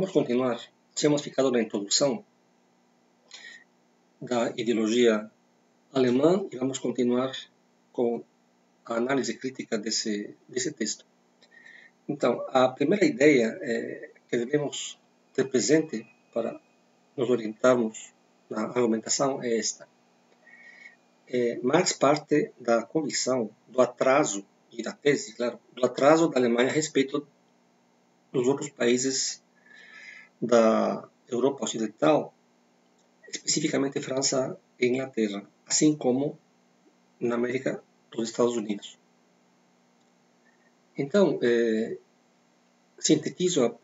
Vamos continuar. Tínhamos ficado na introdução da ideologia alemã e vamos continuar com a análise crítica desse texto. Então, a primeira ideia que devemos ter presente para nos orientarmos na argumentação é esta. Marx parte da convicção do atraso, e da tese, claro, do atraso da Alemanha a respeito dos outros países da Europa Ocidental, especificamente França e Inglaterra, assim como na América dos Estados Unidos. Então, ele sintetiza,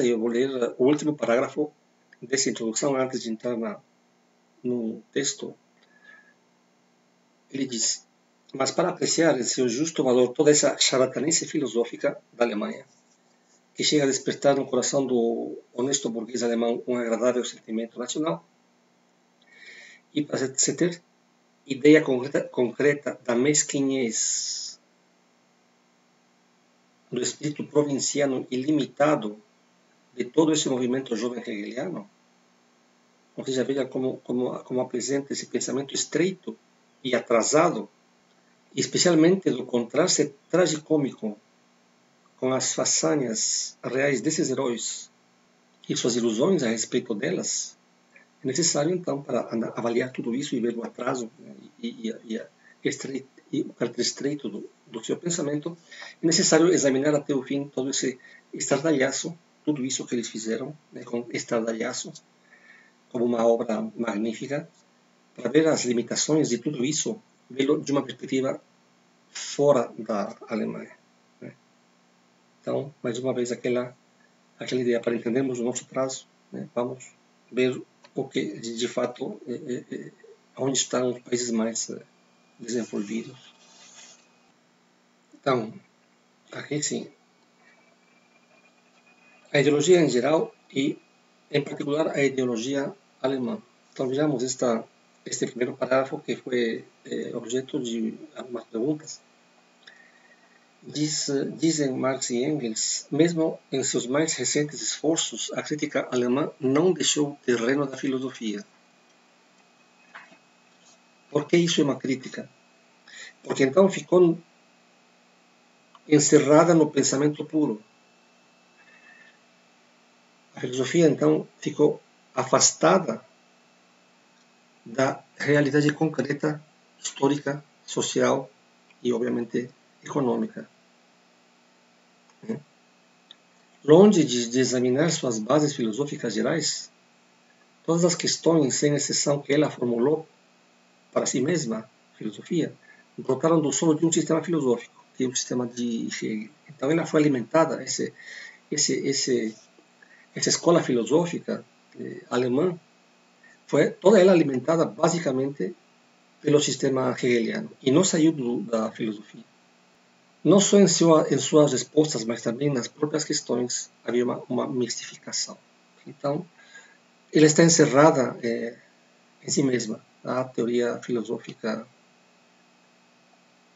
e eu vou ler o último parágrafo dessa introdução antes de entrar no texto. Ele diz: mas para apreciar em seu justo valor toda essa charlatanice filosófica da Alemanha, que chega a despertar no coração do honesto burguês alemão um agradável sentimento nacional, e para se ter ideia concreta da mesquinhez do espírito provinciano e limitado de todo esse movimento jovem hegeliano, ou seja, veja como apresenta esse pensamento estreito e atrasado, especialmente do contraste tragicômico com as façanhas reais desses heróis e suas ilusões a respeito delas. É necessário, então, para avaliar tudo isso e ver o atraso, né, e o caráter estreito do seu pensamento, é necessário examinar até o fim todo esse estardalhaço, tudo isso que eles fizeram, né, com estardalhaço, como uma obra magnífica, para ver as limitações de tudo isso, vê-lo de uma perspectiva fora da Alemanha. Né? Então, mais uma vez, aquela ideia, para entendermos o nosso prazo, né, vamos ver o que, de fato, onde estão os países mais desenvolvidos. Então, aqui sim, a ideologia em geral e, em particular, a ideologia alemã. Então, vejamos este primeiro parágrafo que foi objeto de algumas perguntas. Dizem Marx e Engels, mesmo em seus mais recentes esforços, a crítica alemã não deixou o terreno da filosofia. Por que isso é uma crítica? Porque então ficou encerrada no pensamento puro. A filosofia então ficou afastada da realidade concreta, histórica, social e, obviamente, econômica. Longe de examinar suas bases filosóficas gerais, todas as questões, sem exceção, que ela formulou para si mesma, filosofia, brotaram do solo de um sistema filosófico, que é o sistema de Hegel. Então ela foi alimentada, essa escola filosófica alemã, foi toda ela alimentada basicamente pelo sistema hegeliano, e não saiu da filosofia. Não só em suas respostas, mas também nas próprias questões havia uma mistificação. Então, ela está encerrada em si mesma, a teoria filosófica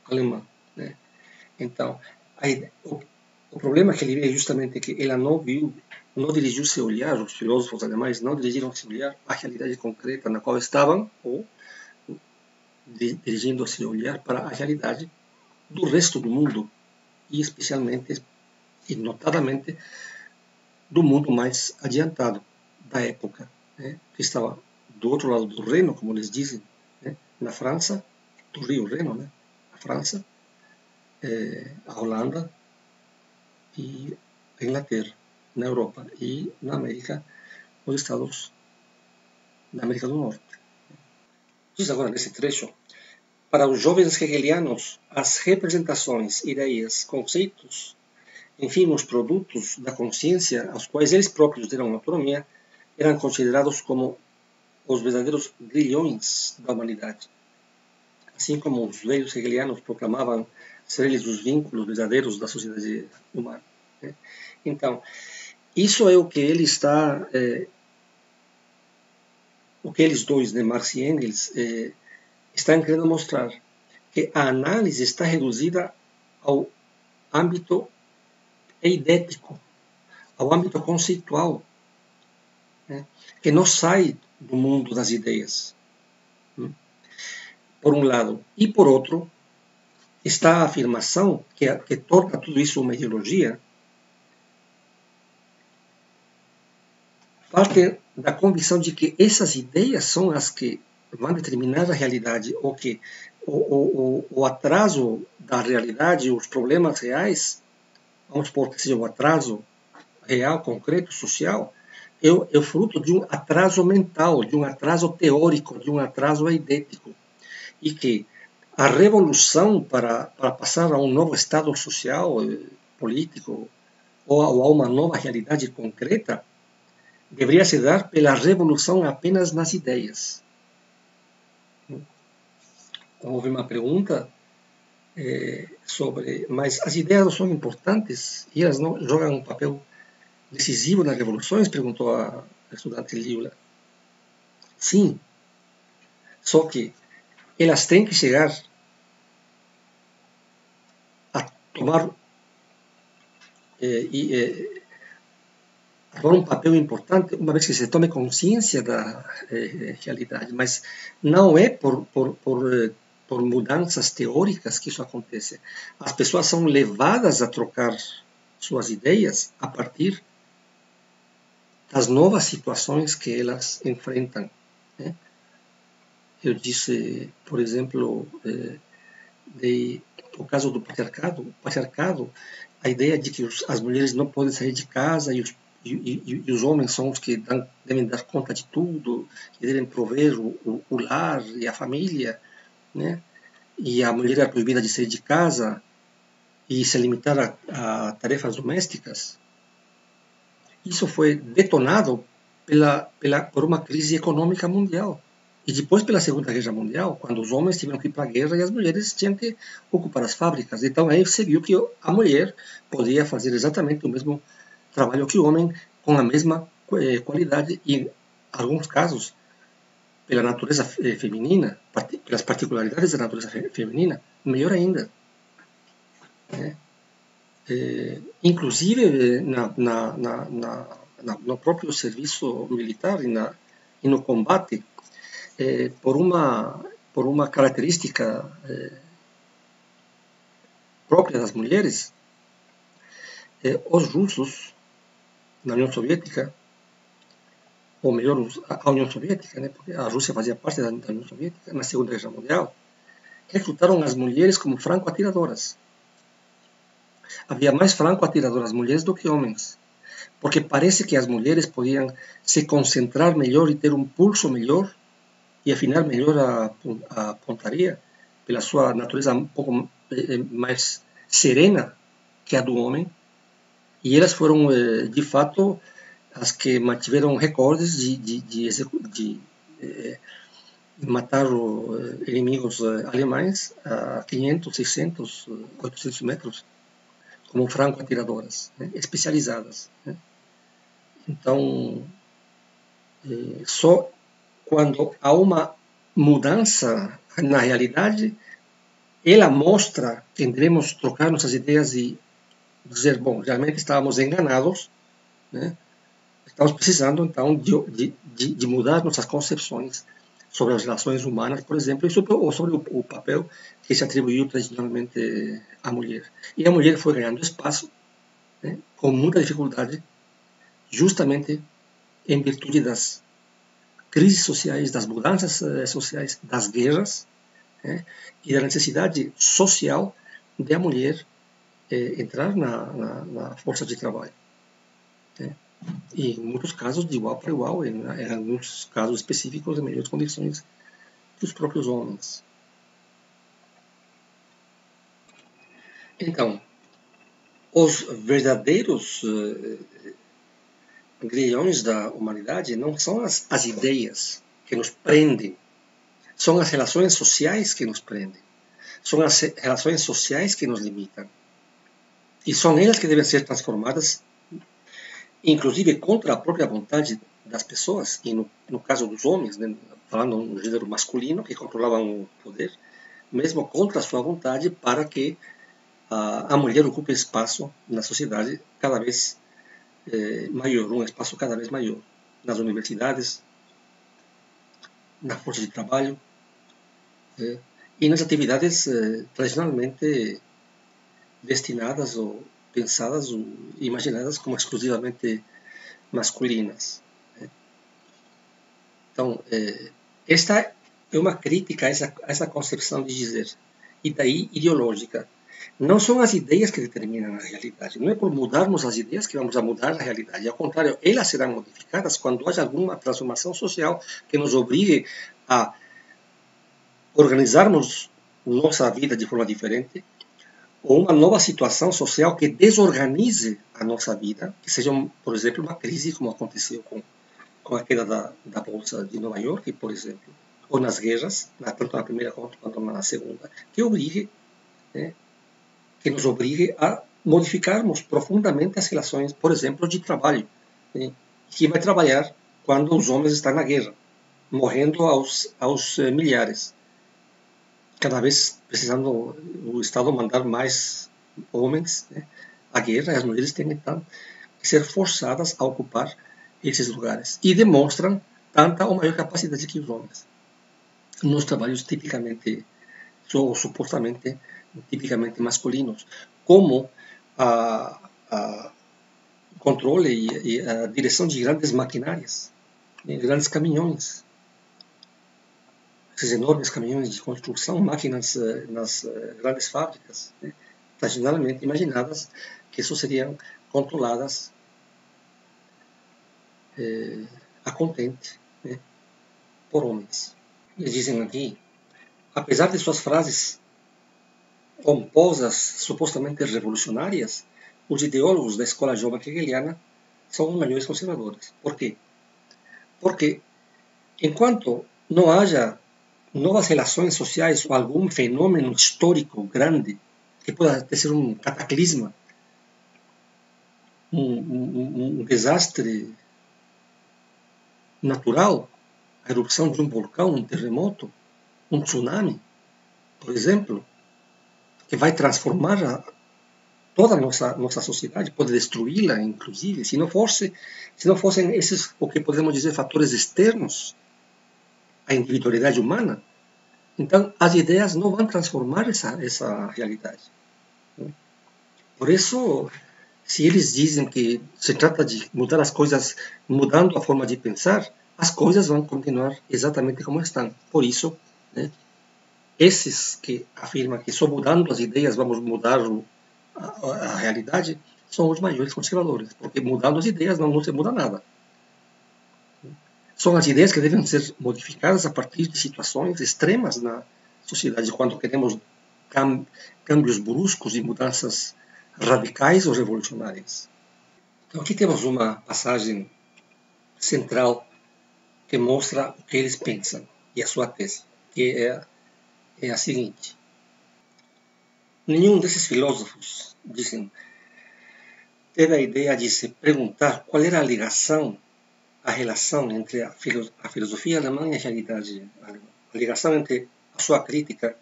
alemã. Né? Então, o problema que ele vê é justamente que ela não dirigiu seu olhar, os filósofos alemães não dirigiram seu olhar à realidade concreta na qual estavam, ou dirigindo seu olhar para a realidade do resto do mundo, e especialmente e notadamente do mundo mais adiantado da época, né, que estava do outro lado do Reno, como eles dizem, né, na França, do rio Reno, né, a França, a Holanda e a Inglaterra, na Europa, e na América, os estados da América do Norte. Diz agora nesse trecho: para os jovens hegelianos, as representações, ideias, conceitos, enfim, os produtos da consciência aos quais eles próprios deram autonomia, eram considerados como os verdadeiros grilhões da humanidade. Assim como os velhos hegelianos proclamavam ser eles os vínculos verdadeiros da sociedade humana. Né? Então, isso é o que ele está, o que eles dois, né, Marx e Engels, estão querendo mostrar, que a análise está reduzida ao âmbito eidético, ao âmbito conceitual, né, que não sai do mundo das ideias, né, por um lado. E por outro, está a afirmação que torna tudo isso uma ideologia, parte da convicção de que essas ideias são as que vão determinar a realidade, ou que o atraso da realidade, os problemas reais, vamos supor que seja o atraso real, concreto, social, é fruto de um atraso mental, de um atraso teórico, de um atraso eidético. E que a revolução para passar a um novo estado social, político, ou a uma nova realidade concreta, deveria se dar pela revolução apenas nas ideias. Houve uma pergunta sobre, mas as ideias não são importantes e elas não jogam um papel decisivo nas revoluções? Perguntou a estudante Lila. Sim, só que elas têm que chegar a tomar um papel importante uma vez que se tome consciência da realidade, mas não é por mudanças teóricas que isso acontece. As pessoas são levadas a trocar suas ideias a partir das novas situações que elas enfrentam, né? Eu disse, por exemplo, o caso do patriarcado, a ideia de que as mulheres não podem sair de casa e os homens são os que devem dar conta de tudo, que devem prover o lar e a família, né? E a mulher é proibida de sair de casa e se limitar a tarefas domésticas. Isso foi detonado por uma crise econômica mundial. E depois pela Segunda Guerra Mundial, quando os homens tiveram que ir para a guerra e as mulheres tinham que ocupar as fábricas. Então aí se viu que a mulher podia fazer exatamente o mesmo trabalho que o homem, com a mesma qualidade e, em alguns casos, pela natureza feminina, pelas particularidades da natureza feminina, melhor ainda. Inclusive no próprio serviço militar e no combate, por uma característica própria das mulheres, os russos, na União Soviética, ou melhor, a União Soviética, né, porque a Rússia fazia parte da União Soviética, na Segunda Guerra Mundial, recrutaram as mulheres como franco-atiradoras. Havia mais franco-atiradoras mulheres do que homens, porque parece que as mulheres podiam se concentrar melhor e ter um pulso melhor e afinar melhor a pontaria pela sua natureza um pouco mais serena que a do homem, e elas foram, de fato, as que mantiveram recordes de matar inimigos alemães a 500, 600, 800 metros, como franco-atiradoras, né, especializadas, né. Então, só quando há uma mudança na realidade, ela mostra que devemos trocar nossas ideias e dizer, bom, realmente estávamos enganados, né? Estamos precisando, então, de mudar nossas concepções sobre as relações humanas, por exemplo, ou sobre o papel que se atribuiu tradicionalmente à mulher. E a mulher foi ganhando espaço, né, com muita dificuldade, justamente em virtude das crises sociais, das mudanças sociais, das guerras, né, e da necessidade social de a mulher entrar na força de trabalho, né? E em muitos casos de igual para igual, em alguns casos específicos em melhores condições que os próprios homens. Então, os verdadeiros grilhões da humanidade não são as ideias que nos prendem, são as relações sociais que nos prendem, são as relações sociais que nos limitam. E são elas que devem ser transformadas, inclusive contra a própria vontade das pessoas, e no caso dos homens, né, falando no gênero masculino, que controlavam o poder, mesmo contra a sua vontade, para que a mulher ocupe espaço na sociedade cada vez maior, um espaço cada vez maior, nas universidades, na força de trabalho, e nas atividades tradicionalmente destinadas ou pensadas ou imaginadas como exclusivamente masculinas. Então, esta é uma crítica a essa concepção de dizer, e daí ideológica. Não são as ideias que determinam a realidade. Não é por mudarmos as ideias que vamos a mudar a realidade. Ao contrário, elas serão modificadas quando haja alguma transformação social que nos obrigue a organizarmos nossa vida de forma diferente, ou uma nova situação social que desorganize a nossa vida, que seja, por exemplo, uma crise como aconteceu com a queda da Bolsa de Nova York, por exemplo, ou nas guerras, tanto na primeira quanto na segunda, que nos obrigue a modificarmos profundamente as relações, por exemplo, de trabalho. Quem vai trabalhar quando os homens estão na guerra, morrendo aos milhares? Cada vez precisando o Estado mandar mais homens à guerra, e as mulheres têm então que ser forçadas a ocupar esses lugares. E demonstram tanta ou maior capacidade que os homens nos trabalhos tipicamente, ou supostamente, tipicamente masculinos, como a controle e a direção de grandes maquinárias, grandes caminhões, esses enormes caminhões de construção, máquinas nas grandes fábricas, tradicionalmente imaginadas que só seriam controladas a contente por homens. Eles dizem aqui, apesar de suas frases pomposas, supostamente revolucionárias, os ideólogos da escola jovem hegeliana são os maiores conservadores. Por quê? Porque enquanto não haja novas relações sociais ou algum fenômeno histórico grande que possa ser um cataclisma, um desastre natural, a erupção de um vulcão, um terremoto, um tsunami, por exemplo, que vai transformar toda a nossa sociedade, pode destruí-la, inclusive, se não fossem esses, o que podemos dizer, fatores externos à individualidade humana. Então, as ideias não vão transformar essa realidade. Por isso, se eles dizem que se trata de mudar as coisas, mudando a forma de pensar, as coisas vão continuar exatamente como estão. Por isso, esses que afirmam que só mudando as ideias vamos mudar a realidade, são os maiores conservadores, porque mudando as ideias não se muda nada. São as ideias que devem ser modificadas a partir de situações extremas na sociedade, quando queremos câmbios bruscos e mudanças radicais ou revolucionárias. Então aqui temos uma passagem central que mostra o que eles pensam e a sua tese, que é a seguinte. Nenhum desses filósofos, dizem, teve a ideia de se perguntar qual era a relação entre a filosofia alemã e a realidade alemã. A ligação entre a sua crítica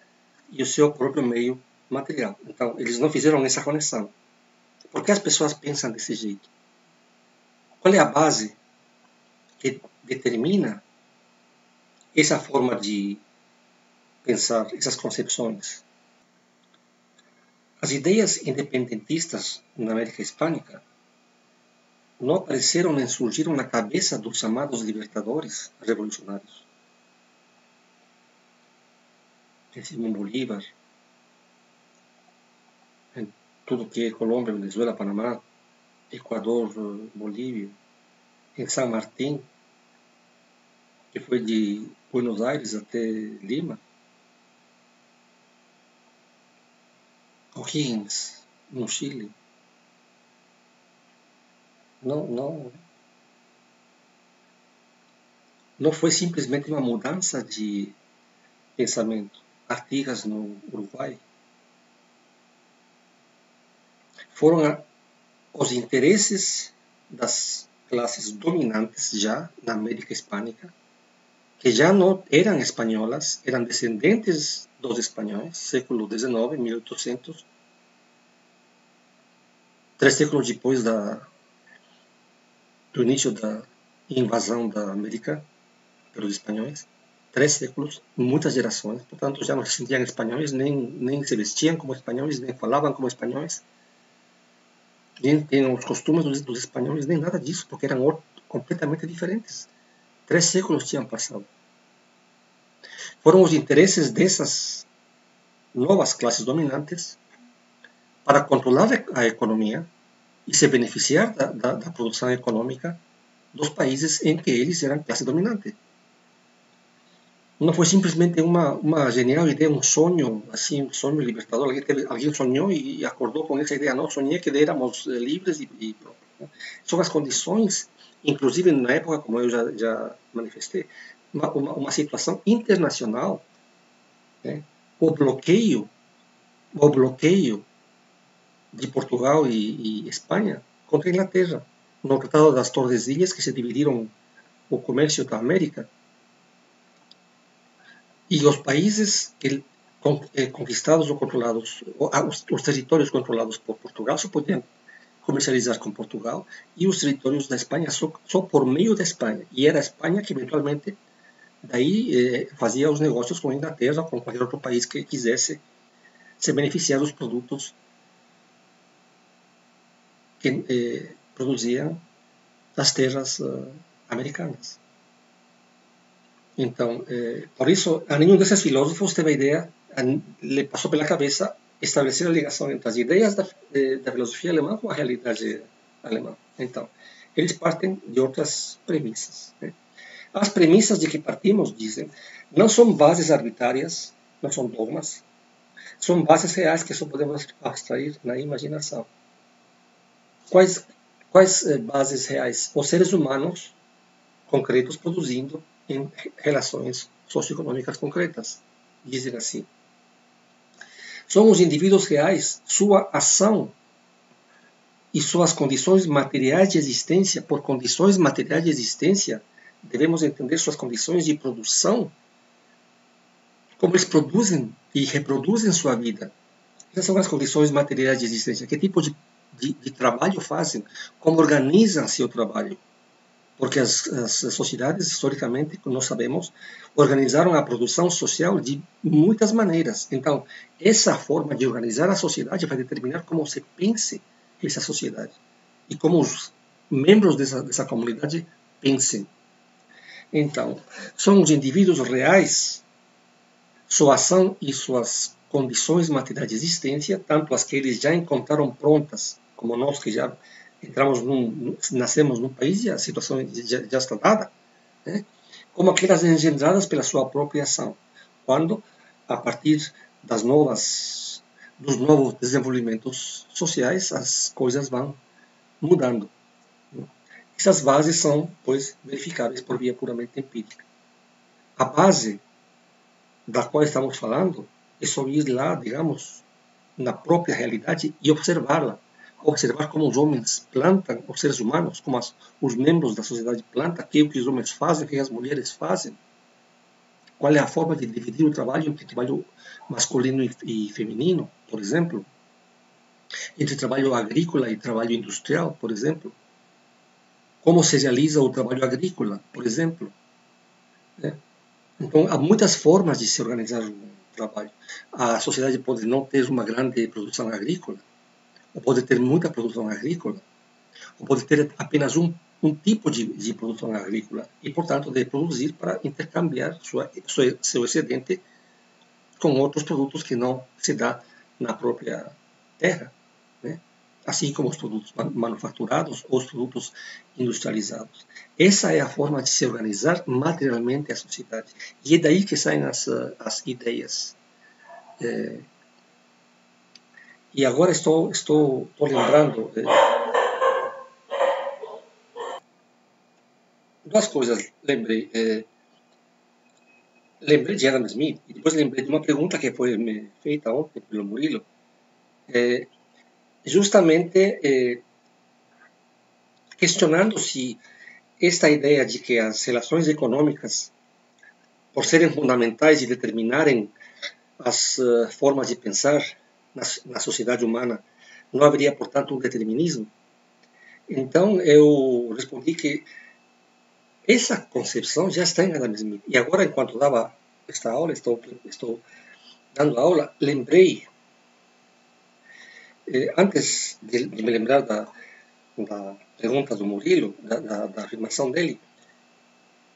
e o seu próprio meio material. Então, eles não fizeram essa conexão. Por que as pessoas pensam desse jeito? Qual é a base que determina essa forma de pensar, essas concepções? As ideias independentistas na América Hispânica não apareceram nem surgiram na cabeça dos chamados libertadores revolucionários. Simón Bolívar, em tudo que é Colômbia, Venezuela, Panamá, Equador, Bolívia, em San Martín, que foi de Buenos Aires até Lima, O'Higgins, no Chile. Não foi simplesmente uma mudança de pensamento. Artigas no Uruguai. Foram os interesses das classes dominantes já na América Hispânica, que já não eram espanholas, eram descendentes dos espanhóis, século XIX, 1800, 3 séculos depois do início da invasão da América pelos espanhóis, 3 séculos, muitas gerações, portanto já não se sentiam espanhóis, nem se vestiam como espanhóis, nem falavam como espanhóis, nem tinham os costumes dos espanhóis, nem nada disso, porque eram completamente diferentes. 3 séculos tinham passado. Foram os interesses dessas novas classes dominantes para controlar a economia e se beneficiar da produção econômica dos países em que eles eram classe dominante. Não foi simplesmente uma genial ideia, um sonho, assim, um sonho libertador. Alguém sonhou e acordou com essa ideia. Não, sonhei que éramos livres e pronto. São as condições, inclusive na época, como eu já manifestei, uma situação internacional, né? O bloqueio de Portugal e Espanha contra a Inglaterra, no Tratado das Tordesilhas, que se dividiram o comércio da América. E os países conquistados ou controlados, os territórios controlados por Portugal só podiam comercializar com Portugal, e os territórios da Espanha só por meio da Espanha. E era a Espanha que eventualmente daí fazia os negócios com a Inglaterra ou com qualquer outro país que quisesse se beneficiar dos produtos que produziam as terras americanas. Então, por isso, a nenhum desses filósofos teve a ideia, lhe passou pela cabeça estabelecer a ligação entre as ideias da filosofia alemã com a realidade alemã. Então, eles partem de outras premissas, né? As premissas de que partimos, dizem, não são bases arbitrárias, não são dogmas, são bases reais que só podemos abstrair na imaginação. Quais bases reais? Os seres humanos concretos produzindo em relações socioeconômicas concretas. Dizem assim. São os indivíduos reais, sua ação e suas condições materiais de existência. Por condições materiais de existência, devemos entender suas condições de produção, como eles produzem e reproduzem sua vida. Essas são as condições materiais de existência. Que tipo de trabalho fazem? Como organizam seu trabalho? Porque as sociedades, historicamente, como nós sabemos, organizaram a produção social de muitas maneiras. Então, essa forma de organizar a sociedade vai determinar como se pense essa sociedade e como os membros dessa comunidade pensem. Então, são os indivíduos reais, sua ação e suas condições materiais de existência, tanto as que eles já encontraram prontas, como nós que já nascemos num país e a situação já está dada, né? Como aquelas engendradas pela sua própria ação, quando, a partir dos novos desenvolvimentos sociais, as coisas vão mudando. Essas bases são, pois, verificáveis por via puramente empírica. A base da qual estamos falando é só ir lá, digamos, na própria realidade e observá-la. Observar como os homens plantam, os seres humanos, como os membros da sociedade plantam, o que os homens fazem, o que as mulheres fazem. Qual é a forma de dividir o trabalho entre trabalho masculino e feminino, por exemplo. Entre trabalho agrícola e trabalho industrial, por exemplo. Como se realiza o trabalho agrícola, por exemplo. Então, há muitas formas de se organizar o trabalho. A sociedade pode não ter uma grande produção agrícola, ou pode ter muita produção agrícola, ou pode ter apenas um tipo de produção agrícola, e, portanto, deve produzir para intercambiar seu excedente com outros produtos que não se dá na própria terra, né? Assim como os produtos manufaturados ou os produtos industrializados. Essa é a forma de se organizar materialmente a sociedade. E é daí que saem as ideias. E agora estou lembrando duas coisas. Lembrei de Adam Smith e depois lembrei de uma pergunta que foi me feita ontem pelo Murilo. Justamente questionando se esta ideia de que as relações econômicas, por serem fundamentais e determinarem as formas de pensar na sociedade humana, não haveria, portanto, um determinismo. Então, eu respondi que essa concepção já está em Adam Smith. E agora, enquanto dava esta aula, estou dando aula, lembrei, antes de me lembrar da pergunta do Murilo, da afirmação dele,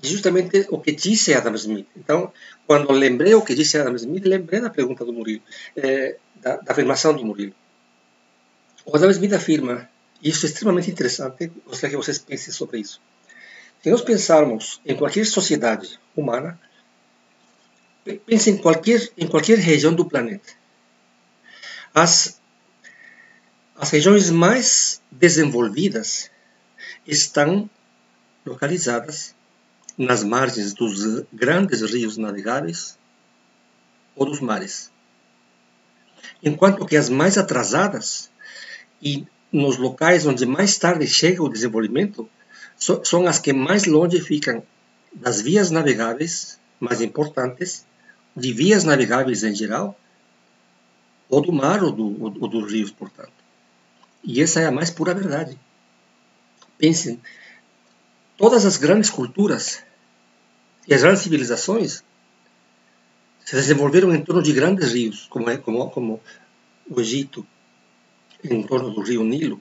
justamente o que disse Adam Smith. Então, quando lembrei o que disse Adam Smith, lembrei da pergunta do Murilo, da afirmação do Murilo. O Adam Smith afirma, e isso é extremamente interessante, gostaria que vocês pensem sobre isso. Se nós pensarmos em qualquer sociedade humana, pense em qualquer região do planeta. As regiões mais desenvolvidas estão localizadas nas margens dos grandes rios navegáveis ou dos mares. Enquanto que as mais atrasadas e nos locais onde mais tarde chega o desenvolvimento são as que mais longe ficam das vias navegáveis mais importantes, de vias navegáveis em geral, ou do mar ou dos rios, portanto. E essa é a mais pura verdade. Pensem, todas as grandes culturas e as grandes civilizações se desenvolveram em torno de grandes rios, como o Egito, em torno do rio Nilo,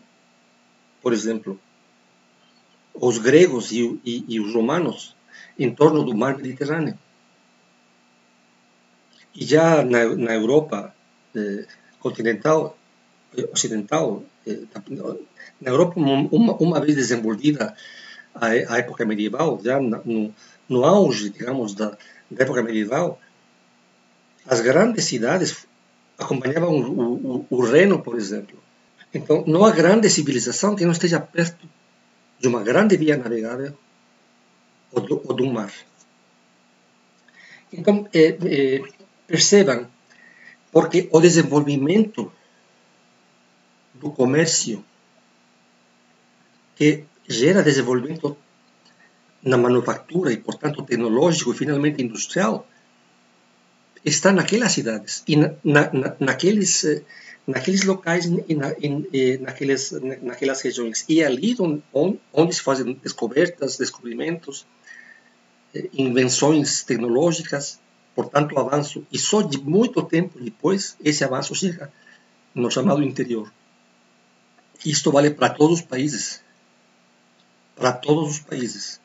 por exemplo. Os gregos e os romanos em torno do mar Mediterrâneo. E já na Europa continental, ocidental, na Europa, uma vez desenvolvida a época medieval, já no auge, digamos, da época medieval, as grandes cidades acompanhavam o Reno, por exemplo. Então, não há grande civilização que não esteja perto de uma grande via navegável ou do mar. Então, percebam, porque o desenvolvimento do comércio, que gera desenvolvimento na manufatura e, portanto, tecnológico e finalmente industrial, está naquelas cidades e naqueles locais e naquelas regiões. E é ali onde se fazem descobertas, descobrimentos, invenções tecnológicas, portanto, avanço. E só de muito tempo depois, esse avanço chega no chamado interior. Isto vale para todos os países. Para todos os países.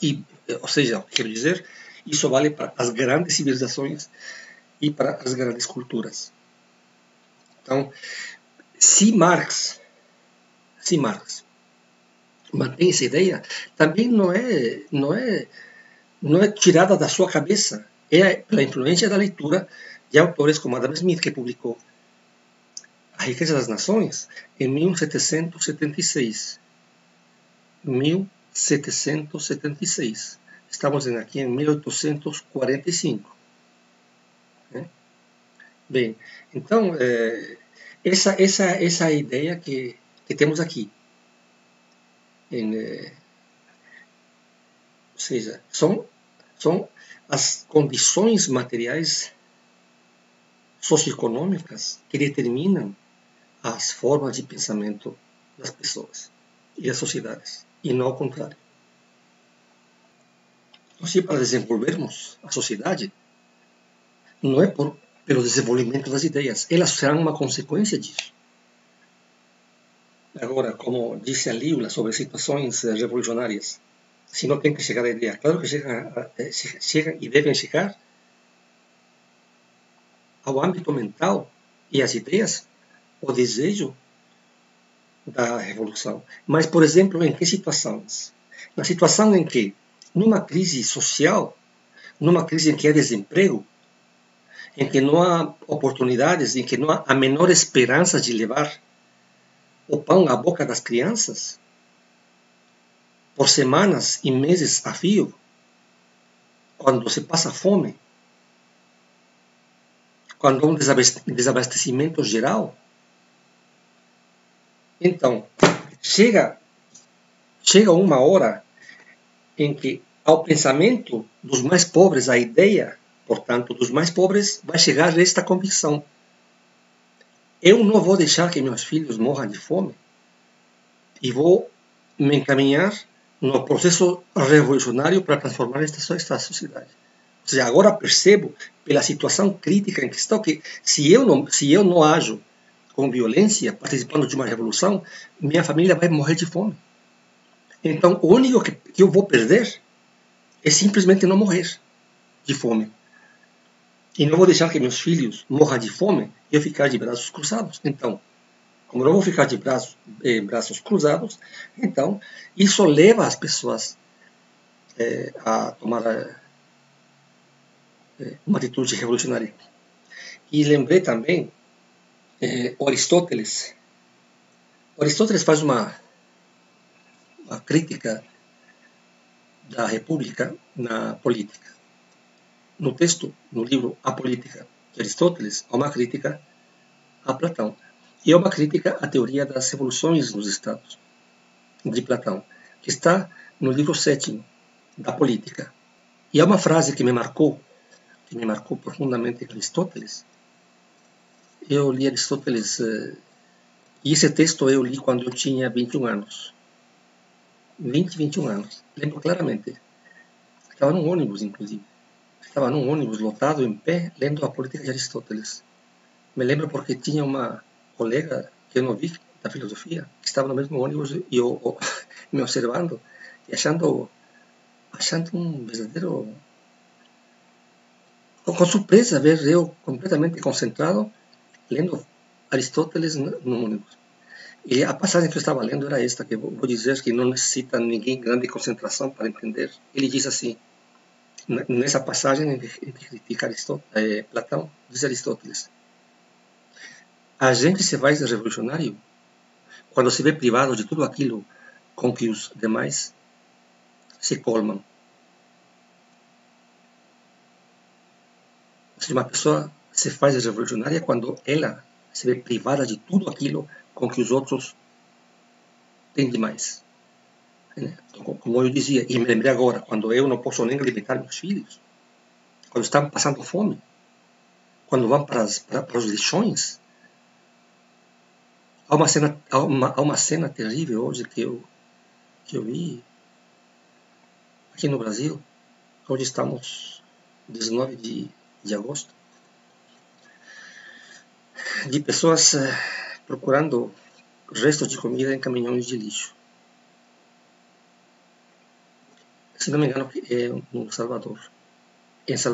E, ou seja, quero dizer, isso vale para as grandes civilizações e para as grandes culturas. Então, se Marx mantém essa ideia, também não é tirada da sua cabeça. É pela influência da leitura de autores como Adam Smith, que publicou A Riqueza das Nações em 1776. 1776. Estamos aqui em 1845. Bem, então, essa é a ideia que temos aqui. Ou seja, são as condições materiais socioeconômicas que determinam as formas de pensamento das pessoas e das sociedades, e não ao contrário. Então, se para desenvolvermos a sociedade, não é pelo desenvolvimento das ideias, elas serão uma consequência disso. Agora, como disse a Lioula sobre situações revolucionárias, se não tem que chegar à ideia, claro que chegam e devem chegar ao âmbito mental e às ideias, o desejo da revolução. Mas, por exemplo, em que situações? Na situação em que, numa crise social, numa crise em que há desemprego, em que não há oportunidades, em que não há a menor esperança de levar o pão à boca das crianças, por semanas e meses a fio, quando se passa fome, quando há um desabastecimento geral. Então, chega uma hora em que ao pensamento dos mais pobres, a ideia, portanto, dos mais pobres, vai chegar esta convicção: eu não vou deixar que meus filhos morram de fome. e vou me encaminhar no processo revolucionário para transformar esta sociedade. Ou seja, agora percebo, pela situação crítica em que estou, que se eu não ajo com violência, participando de uma revolução, minha família vai morrer de fome. Então, o único que eu vou perder é simplesmente não morrer de fome. E não vou deixar que meus filhos morram de fome e eu ficar de braços cruzados. Então, como não vou ficar de braços cruzados, então isso leva as pessoas a tomar uma atitude revolucionária. E lembrei também Aristóteles. Aristóteles faz uma crítica da República na política. No texto, no livro A Política de Aristóteles, há uma crítica a Platão. E é uma crítica à teoria das revoluções nos Estados, de Platão, que está no livro 7º da Política. E há uma frase que me marcou profundamente em Aristóteles. Eu li Aristóteles, e esse texto eu li quando eu tinha 21 anos. 21 anos. Lembro claramente. Estava num ônibus, inclusive. Estava num ônibus lotado, em pé, lendo A Política de Aristóteles. Me lembro porque tinha uma colega que eu não vi da filosofia, que estava no mesmo ônibus e eu me observando e achando um verdadeiro... Com surpresa ver eu completamente concentrado lendo Aristóteles no ônibus. E a passagem que eu estava lendo era esta, que eu vou dizer que não necessita ninguém grande concentração para entender. Ele diz assim, nessa passagem em que critica Platão, diz Aristóteles: a gente se faz revolucionário quando se vê privado de tudo aquilo com que os demais se colmam. Ou seja, uma pessoa se faz revolucionária quando ela se vê privada de tudo aquilo com que os outros têm demais. Então, como eu dizia, e me lembrei agora, quando eu não posso nem alimentar meus filhos, quando estão passando fome, quando vão para os lixões. Há uma cena terrível hoje que eu vi aqui no Brasil. Hoje estamos 19 de agosto. De pessoas procurando restos de comida em caminhões de lixo. Se não me engano, é em Salvador. Esta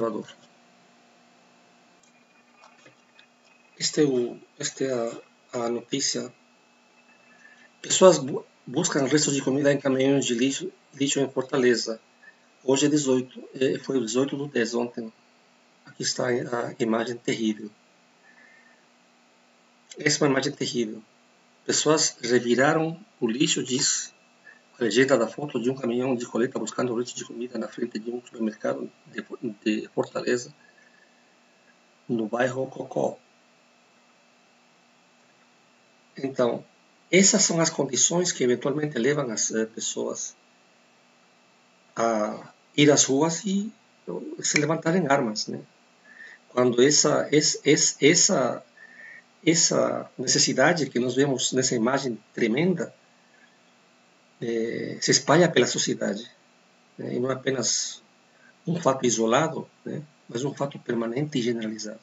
é a notícia. Pessoas buscam restos de comida em caminhões de lixo em Fortaleza. Hoje é 18, foi o 18/10 ontem. Aqui está a imagem terrível. Essa é uma imagem terrível. Pessoas reviraram o lixo, diz a legenda da foto, de um caminhão de coleta buscando restos de comida na frente de um supermercado de Fortaleza, no bairro Cocó. Então, essas são as condições que eventualmente levam as pessoas a ir às ruas e se levantarem armas, né? Quando essa necessidade que nós vemos nessa imagem tremenda se espalha pela sociedade, né? E não é apenas um fato isolado, né? Mas um fato permanente e generalizado.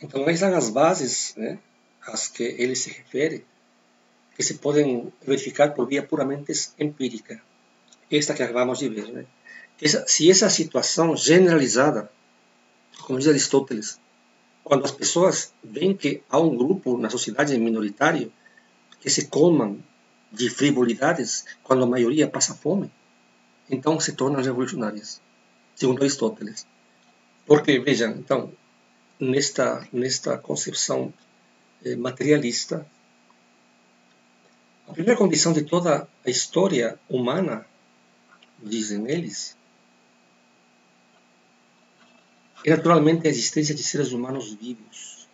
Então, essas são as bases, né, às que ele se refere, que se podem verificar por via puramente empírica. Esta que acabamos de ver. Né? Se essa situação generalizada, como diz Aristóteles, quando as pessoas veem que há um grupo na sociedade minoritário que se colmam de frivolidades quando a maioria passa fome, então se tornam revolucionárias, segundo Aristóteles. Porque, vejam, então, nesta concepção materialista, a primeira condição de toda a história humana, dizem eles, é naturalmente a existência de seres humanos vivos.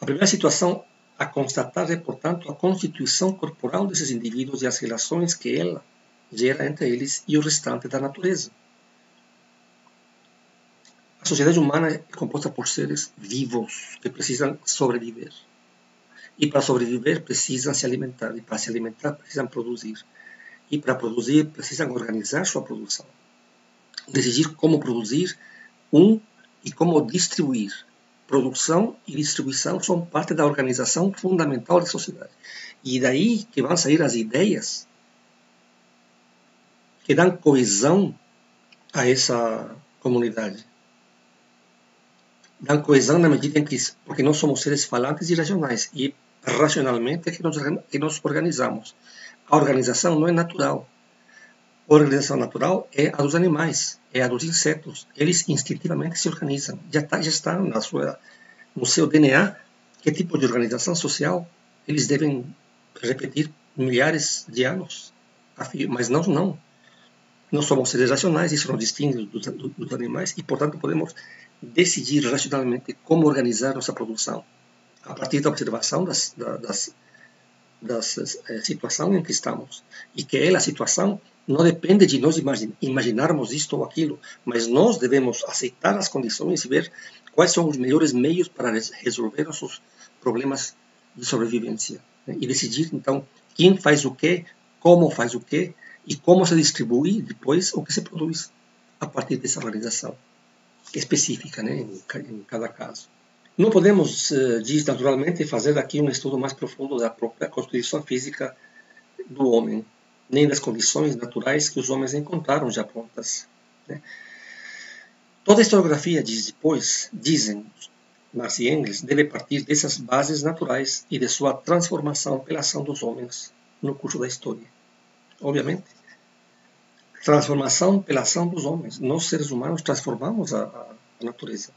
A primeira situação a constatar é, portanto, a constituição corporal desses indivíduos e as relações que ela gera entre eles e o restante da natureza. sociedade humana é composta por seres vivos que precisam sobreviver. E para sobreviver precisam se alimentar. E para se alimentar precisam produzir. E para produzir precisam organizar sua produção. Decidir como produzir e como distribuir. Produção e distribuição são parte da organização fundamental da sociedade. E daí que vão sair as ideias que dão coesão a essa comunidade. Dão coesão na medida em que, porque nós somos seres falantes e racionais, e racionalmente é que nós organizamos. A organização não é natural. A organização natural é a dos animais, é a dos insetos. Eles instintivamente se organizam. Já está no seu DNA que tipo de organização social eles devem repetir milhares de anos. Mas nós não. Nós somos seres racionais, isso nos distingue dos animais, e, portanto, podemos decidir racionalmente como organizar nossa produção a partir da observação da situação em que estamos. E que a situação não depende de nós imaginarmos isto ou aquilo, mas nós devemos aceitar as condições e ver quais são os melhores meios para resolver nossos problemas de sobrevivência. E decidir, então, quem faz o quê, como faz o quê, e como se distribui depois o que se produz a partir dessa organização específica, né, em cada caso. Não podemos, diz naturalmente, fazer aqui um estudo mais profundo da própria constituição física do homem, nem das condições naturais que os homens encontraram já prontas, né? Toda a historiografia, dizem Marx e Engels, deve partir dessas bases naturais e de sua transformação pela ação dos homens no curso da história. Obviamente, transformação pela ação dos homens. Nós, seres humanos, transformamos a natureza.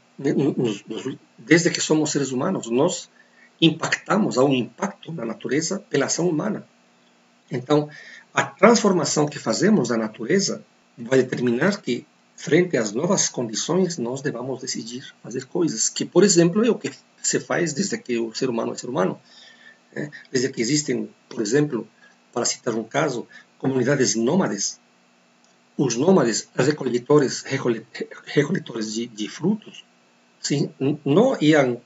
Desde que somos seres humanos, nós há um impacto na natureza pela ação humana. Então, a transformação que fazemos da natureza vai determinar que, frente às novas condições, nós devamos decidir fazer coisas que, por exemplo, é o que se faz desde que o ser humano é ser humano. Desde que existem, por exemplo, para citar um caso, comunidades nômades. Os nômades recolhedores de frutos, sim, não iam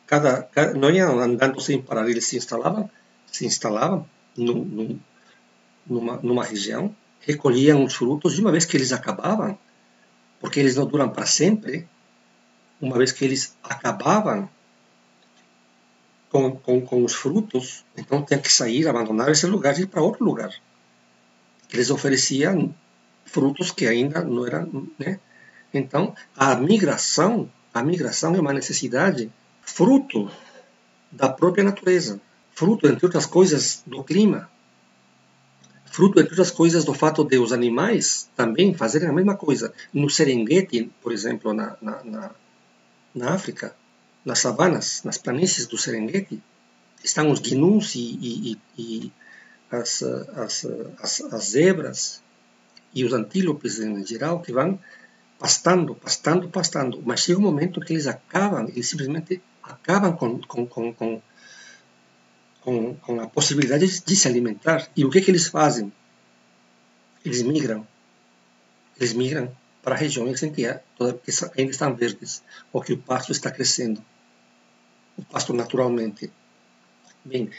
andando sem parar, eles se instalavam numa região, recolhiam os frutos, e uma vez que eles acabavam, porque eles não duram para sempre, uma vez que eles acabavam com os frutos, então tinham que sair, abandonar esse lugar e ir para outro lugar. Eles ofereciam frutos que ainda não eram, né? Então, a migração é uma necessidade fruto da própria natureza, fruto, entre outras coisas, do clima, fruto, entre outras coisas, do fato de os animais também fazerem a mesma coisa. No Serengeti, por exemplo, na África, nas savanas, nas planícies do Serengeti, estão os gnuns e as zebras e os antílopes em geral, que vão pastando, mas chega um momento que eles simplesmente acabam com a possibilidade de se alimentar. E o que eles fazem? Eles migram para regiões em que ainda estão verdes, ou que o pasto está crescendo, o pasto naturalmente. Bem,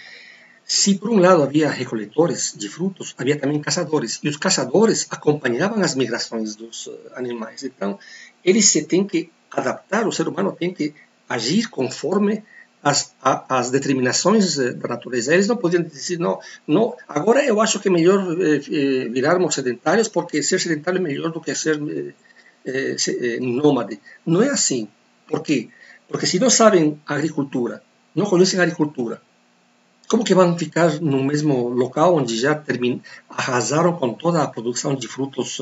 se por um lado havia recoletores de frutos, havia também caçadores. E os caçadores acompanhavam as migrações dos animais. Então, eles se têm que adaptar, o ser humano tem que agir conforme as determinações da natureza. Eles não podiam dizer, não, agora eu acho que é melhor virarmos sedentários, porque ser sedentário é melhor do que ser nômade. Não é assim. Por quê? Porque se não sabem agricultura, não conhecem a agricultura, como que vão ficar no mesmo local onde já arrasaram com toda a produção de frutos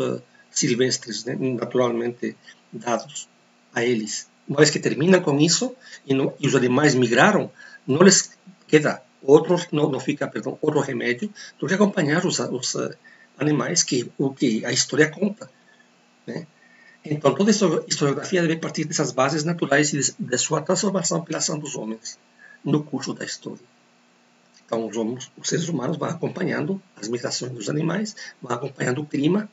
silvestres, né, naturalmente dados a eles? Uma vez que terminam com isso e os animais migraram, não lhes queda outro remédio do que acompanhar os animais o que a história conta, né? Então, toda a historiografia deve partir dessas bases naturais e de sua transformação pela ação dos homens no curso da história. Então, os seres humanos vão acompanhando as migrações dos animais, vão acompanhando o clima,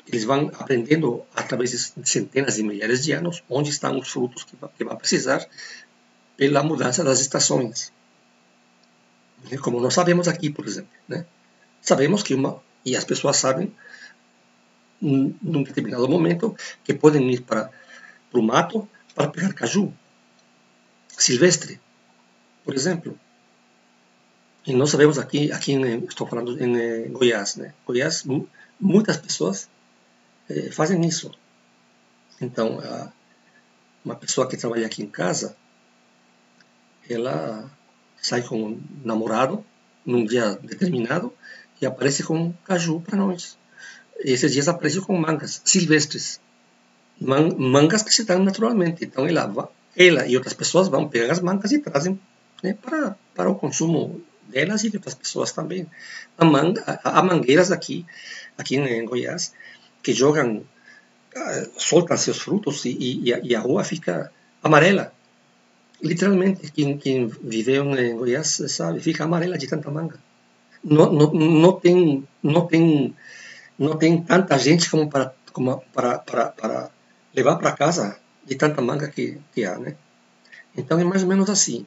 eles vão aprendendo através de centenas de milhares de anos onde estão os frutos que vai precisar pela mudança das estações. Como nós sabemos aqui, por exemplo, né? Sabemos que e as pessoas sabem, num determinado momento, que podem ir para o mato para pegar caju silvestre, por exemplo. E nós sabemos aqui estou falando em Goiás, né? Goiás, muitas pessoas fazem isso. Então, uma pessoa que trabalha aqui em casa, ela sai com um namorado num dia determinado e aparece com caju para nós. Esses dias aparece com mangas silvestres, mangas que se dão naturalmente. Então ela e outras pessoas vão pegar as mangas e trazem, né, para o consumo delas e de outras pessoas também. Há mangueiras aqui em Goiás que soltam seus frutos e a rua fica amarela. Literalmente, quem viveu em Goiás sabe, fica amarela de tanta manga. Não tem tanta gente como para levar para casa de tanta manga que há, né? Então é mais ou menos assim.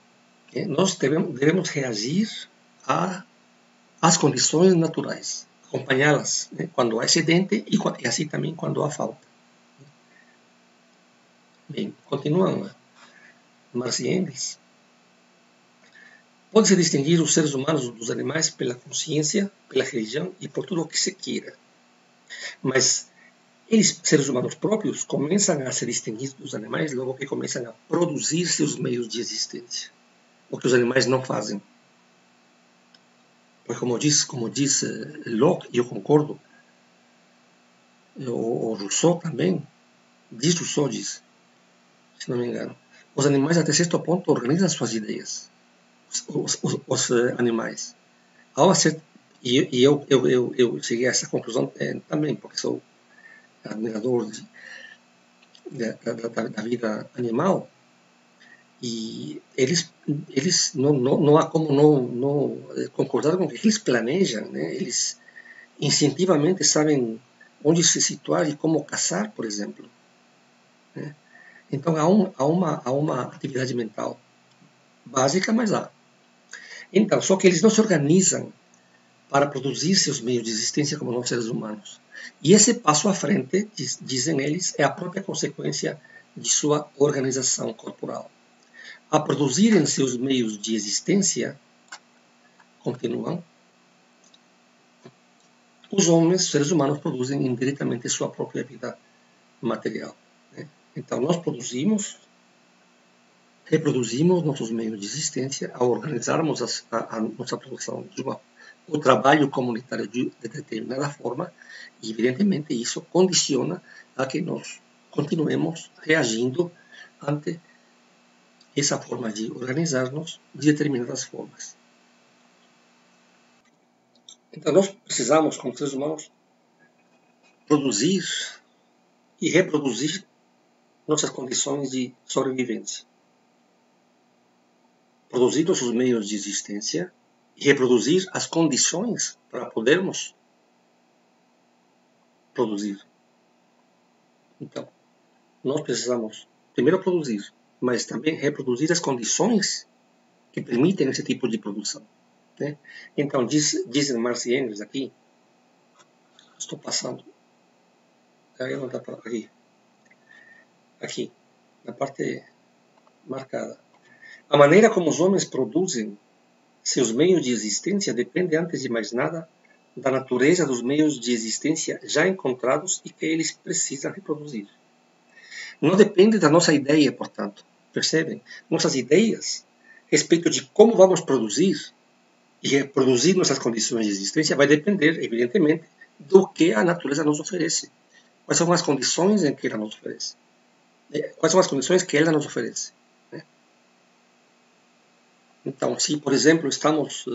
Nós devemos reagir às condições naturais, acompanhá-las, né, quando há excedente e assim também quando há falta. Bem, continuando. Marx e Engels. Pode-se distinguir os seres humanos dos animais pela consciência, pela religião e por tudo o que se queira. Mas eles, seres humanos próprios, começam a se distinguir dos animais logo que começam a produzir seus meios de existência, o que os animais não fazem. Pois como diz Locke, e eu concordo, o Rousseau também, Rousseau diz, se não me engano, os animais até certo ponto organizam suas ideias, os animais. E eu cheguei a essa conclusão também, porque sou admirador da vida animal, e eles não há como não concordar com que eles planejam, né? Eles instintivamente sabem onde se situar e como caçar, por exemplo, né? Então há uma atividade mental básica, mas há. Então, só que eles não se organizam para produzir seus meios de existência como nós seres humanos. E esse passo à frente, dizem eles, é a própria consequência de sua organização corporal. A produzirem seus meios de existência, continuam, os homens, seres humanos, produzem indiretamente sua própria vida material, né? Então, nós reproduzimos nossos meios de existência ao organizarmos a nossa produção o trabalho comunitário de determinada forma, e evidentemente isso condiciona a que nós continuemos reagindo ante essa forma de organizar-nos de determinadas formas. Então nós precisamos, como seres humanos, produzir e reproduzir nossas condições de sobrevivência. Produzir nossos meios de existência e reproduzir as condições para podermos produzir. Então, nós precisamos primeiro produzir, mas também reproduzir as condições que permitem esse tipo de produção, né? Então, dizem Marx e Engels aqui, estou passando, aí não dá para aqui, na parte marcada. A maneira como os homens produzem seus meios de existência depende, antes de mais nada, da natureza dos meios de existência já encontrados e que eles precisam reproduzir. Não depende da nossa ideia, portanto. Percebem? Nossas ideias a respeito de como vamos produzir e reproduzir nossas condições de existência vai depender, evidentemente, do que a natureza nos oferece. Quais são as condições em que ela nos oferece? Quais são as condições que ela nos oferece? Então, se, por exemplo, estamos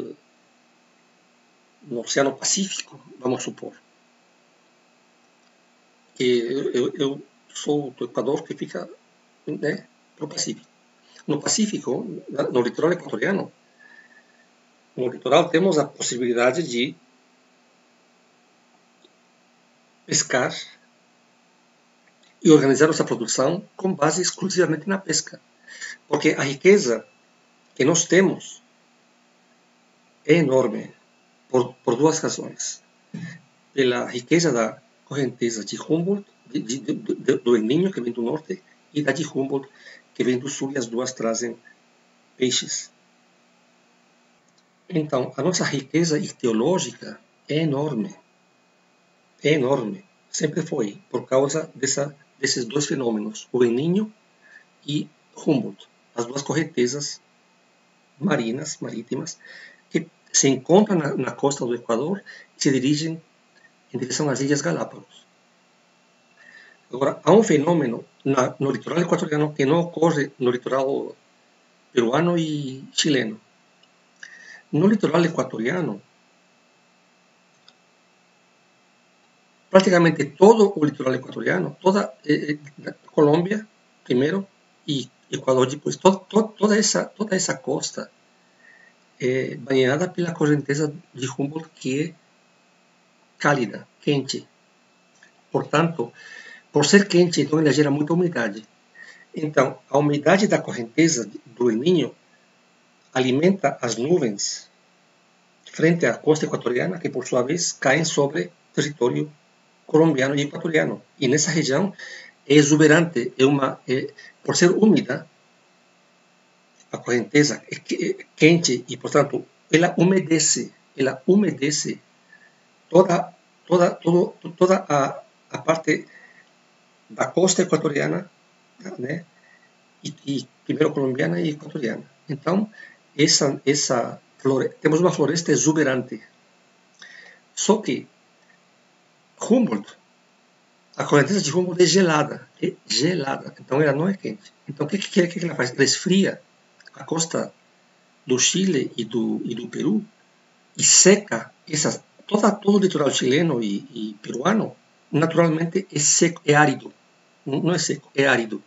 no Oceano Pacífico, vamos supor, que eu sou do Equador, que fica, né, no Pacífico. No Pacífico, no litoral equatoriano, no litoral temos a possibilidade de pescar e organizar nossa produção com base exclusivamente na pesca. Porque a riqueza que nós temos é enorme por duas razões. Pela riqueza da correnteza de Humboldt, do El Niño, que vem do norte, e da de Humboldt, que vem do sul, e as duas trazem peixes. Então, a nossa riqueza ictiológica é enorme. É enorme. Sempre foi, por causa desses dois fenômenos, o El Niño e Humboldt, as duas correntezas marítimas, que se encontram na costa do Equador e se dirigem em direção às Ilhas Galápagos. Agora, há um fenômeno no litoral equatoriano que não ocorre no litoral peruano e chileno. No litoral equatoriano, praticamente todo o litoral equatoriano, toda Colômbia, primeiro, e Equador depois, toda essa costa é banhada pela correnteza de Humboldt, que é cálida, quente. Portanto, por ser quente, então ela gera muita umidade. Então, a umidade da correnteza do El Niño alimenta as nuvens frente à costa equatoriana, que por sua vez caem sobre território colombiano e equatoriano. E nessa região é exuberante, por ser úmida, a correnteza é quente e, portanto, ela umedece toda a parte da costa equatoriana, né? E primeiro colombiana e equatoriana. Então, temos uma floresta exuberante. Só que Humboldt, a correnteza de Humboldt é gelada. Então ela não é quente. Então o que ela faz? Ela esfria a costa do Chile e do Peru e seca todo o litoral chileno e peruano. Naturalmente é seco, é árido. Não é seco, é árido.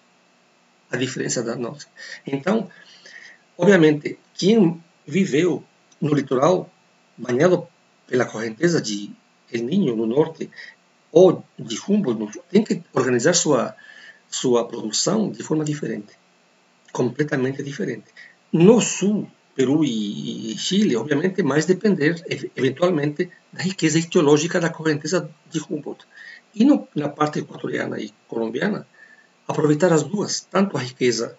A diferença da nossa. Então, obviamente, quem viveu no litoral banhado pela correnteza de El Niño no norte ou de Humboldt tem que organizar sua produção de forma diferente, completamente diferente. No sul, Peru e Chile, obviamente, mais depender eventualmente da riqueza ictiológica da correnteza de Humboldt. E na parte equatoriana e colombiana, aproveitar as duas, tanto a riqueza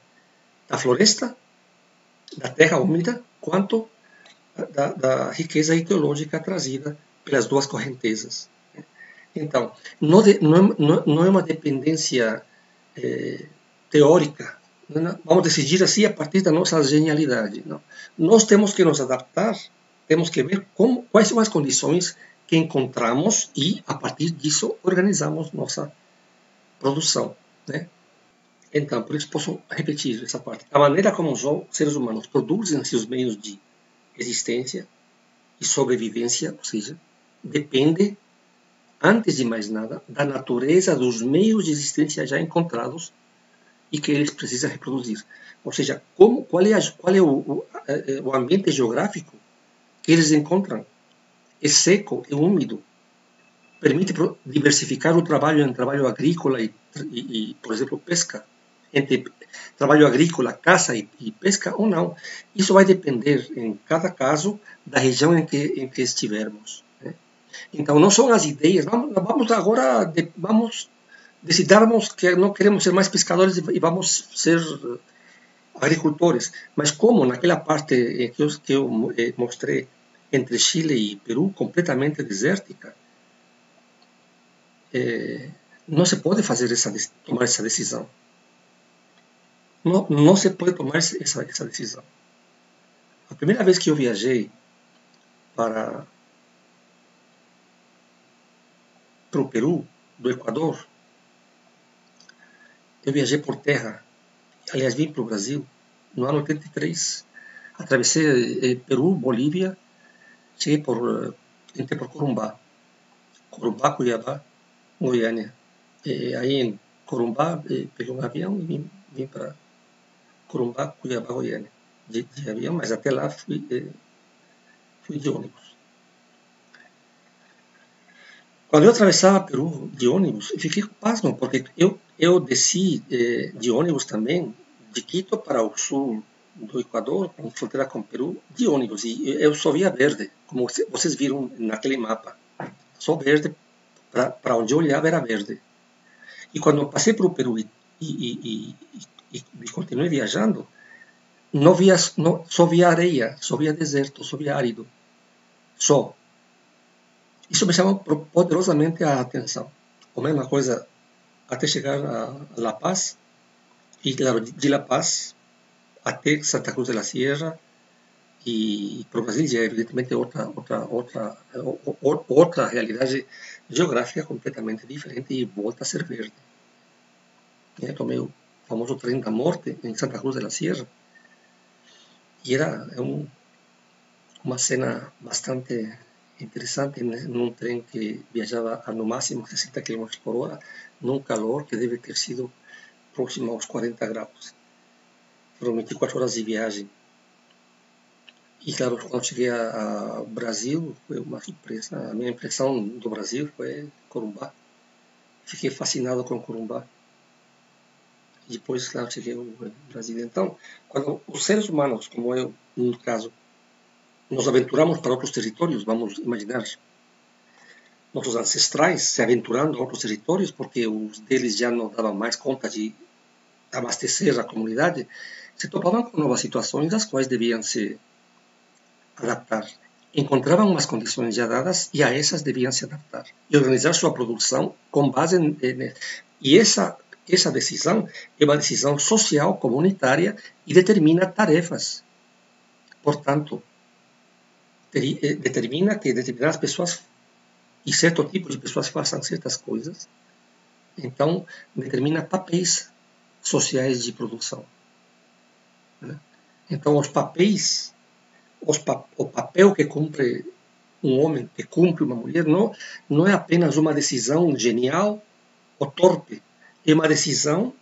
da floresta, da terra úmida, quanto da riqueza ictiológica trazida pelas duas correntezas. Então, não é uma dependência teórica. Não, vamos decidir assim a partir da nossa genialidade. Não. Nós temos que nos adaptar, temos que ver quais são as condições que encontramos e, a partir disso, organizamos nossa produção. Né? Então, por isso posso repetir essa parte. A maneira como os seres humanos produzem seus meios de existência e sobrevivência, ou seja, depende, antes de mais nada, da natureza dos meios de existência já encontrados e que eles precisam reproduzir. Ou seja, qual é o ambiente geográfico que eles encontram? É seco, é úmido, permite diversificar o trabalho em trabalho agrícola e, por exemplo, pesca, entre trabalho agrícola, caça e pesca ou não. Isso vai depender, em cada caso, da região em que estivermos. Né? Então, não são as ideias. Vamos agora, decidirmos que não queremos ser mais pescadores e vamos ser agricultores. Mas como naquela parte que eu mostrei entre Chile e Peru, completamente desértica, não se pode tomar essa decisão. Não se pode tomar essa decisão. A primeira vez que eu viajei para o Peru, do Equador, eu viajei por terra. Aliás, vim para o Brasil no ano 83. Atravessei Peru, Bolívia, entrei por Corumbá, Cuiabá, Goiânia. Aí em Corumbá, peguei um avião e vim para Corumbá, Cuiabá, Goiânia. De avião, mas até lá fui de ônibus. Quando eu atravessava Peru de ônibus, eu fiquei pasmo, porque eu desci de ônibus também, de Quito para o sul do Equador, em fronteira com o Peru, de ônibus, e eu só via verde, como vocês viram naquele mapa. Só verde, para onde eu olhava era verde. E quando eu passei para o Peru e continuei viajando, só via areia, só via deserto, só via árido. Só. Isso me chamou poderosamente a atenção. A mesma coisa até chegar a La Paz, e claro, de La Paz até Santa Cruz de la Sierra, e para o Brasil já é evidentemente outra realidade geográfica completamente diferente e volta a ser verde. Eu tomei o famoso trem da morte em Santa Cruz de la Sierra, e era uma cena bastante interessante num trem que viajava a no máximo 60 km por hora, num calor que deve ter sido próximo aos 40 graus. Foram 24 horas de viagem. E claro, quando cheguei ao Brasil, foi uma surpresa. A minha impressão do Brasil foi Corumbá. Fiquei fascinado com Corumbá. E depois, claro, cheguei ao Brasil. Então, quando os seres humanos, como eu, no caso, nos aventuramos para outros territórios, vamos imaginar nossos ancestrais se aventurando a outros territórios, porque os deles já não davam mais conta de abastecer a comunidade, se topavam com novas situações das quais deviam se adaptar. Encontravam umas condições já dadas e a essas deviam se adaptar e organizar sua produção com base e essa decisão é uma decisão social, comunitária e determina tarefas. Portanto, determina que determinadas pessoas e certo tipo de pessoas façam certas coisas. Então, determina papéis sociais de produção. Então, os papéis, o papel que cumpre um homem, que cumpre uma mulher, não é apenas uma decisão genial ou torpe, é uma decisão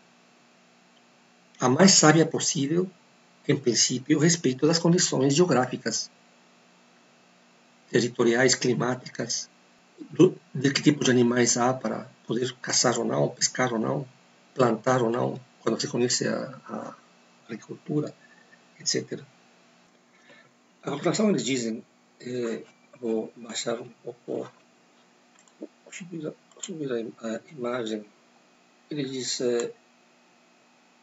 a mais sábia possível, em princípio, a respeito das condições geográficas, territoriais, climáticas, de que tipo de animais há para poder caçar ou não, pescar ou não, plantar ou não, quando se conhece a agricultura, etc. A continuação eles dizem, vou baixar um pouco, subir a imagem, ele diz,